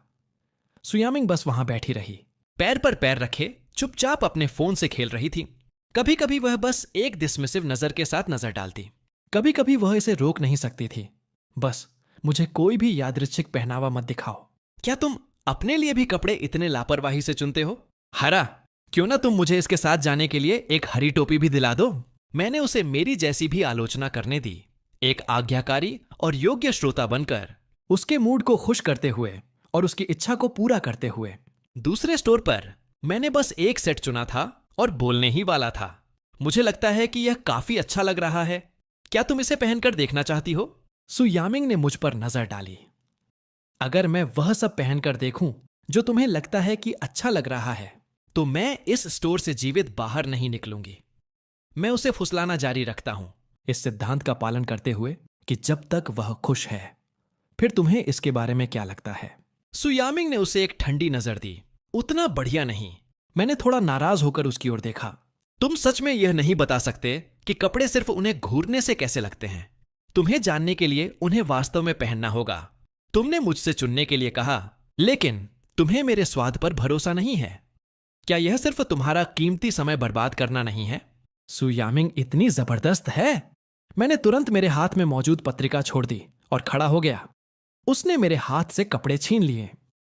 सु यामिंग बस वहां बैठी रही, पैर पर पैर रखे चुपचाप अपने फोन से खेल रही थी। कभी कभी वह बस एक डिसमिसिव नजर के साथ नजर डालती, कभी कभी वह इसे रोक नहीं सकती थी। बस मुझे कोई भी यादृच्छिक पहनावा मत दिखाओ। क्या तुम अपने लिए भी कपड़े इतने लापरवाही से चुनते हो? हरा, क्यों ना तुम मुझे इसके साथ जाने के लिए एक हरी टोपी भी दिला दो। मैंने उसे मेरी जैसी भी आलोचना करने दी, एक आज्ञाकारी और योग्य श्रोता बनकर, उसके मूड को खुश करते हुए और उसकी इच्छा को पूरा करते हुए। दूसरे स्टोर पर मैंने बस एक सेट चुना था और बोलने ही वाला था, मुझे लगता है कि यह काफी अच्छा लग रहा है। क्या तुम इसे पहनकर देखना चाहती हो? सु यामिंग ने मुझ पर नजर डाली। अगर मैं वह सब पहनकर देखूं जो तुम्हें लगता है कि अच्छा लग रहा है, तो मैं इस स्टोर से जीवित बाहर नहीं निकलूंगी। मैं उसे फुसलाना जारी रखता हूं, इस सिद्धांत का पालन करते हुए कि जब तक वह खुश है। फिर तुम्हें इसके बारे में क्या लगता है? सु यामिंग ने उसे एक ठंडी नजर दी। उतना बढ़िया नहीं। मैंने थोड़ा नाराज होकर उसकी ओर देखा। तुम सच में यह नहीं बता सकते कि कपड़े सिर्फ उन्हें घूरने से कैसे लगते हैं। तुम्हें जानने के लिए उन्हें वास्तव में पहनना होगा। तुमने मुझसे चुनने के लिए कहा, लेकिन तुम्हें मेरे स्वाद पर भरोसा नहीं है। क्या यह सिर्फ तुम्हारा कीमती समय बर्बाद करना नहीं है? सु यामिंग इतनी जबरदस्त है। मैंने तुरंत मेरे हाथ में मौजूद पत्रिका छोड़ दी और खड़ा हो गया। उसने मेरे हाथ से कपड़े छीन लिए।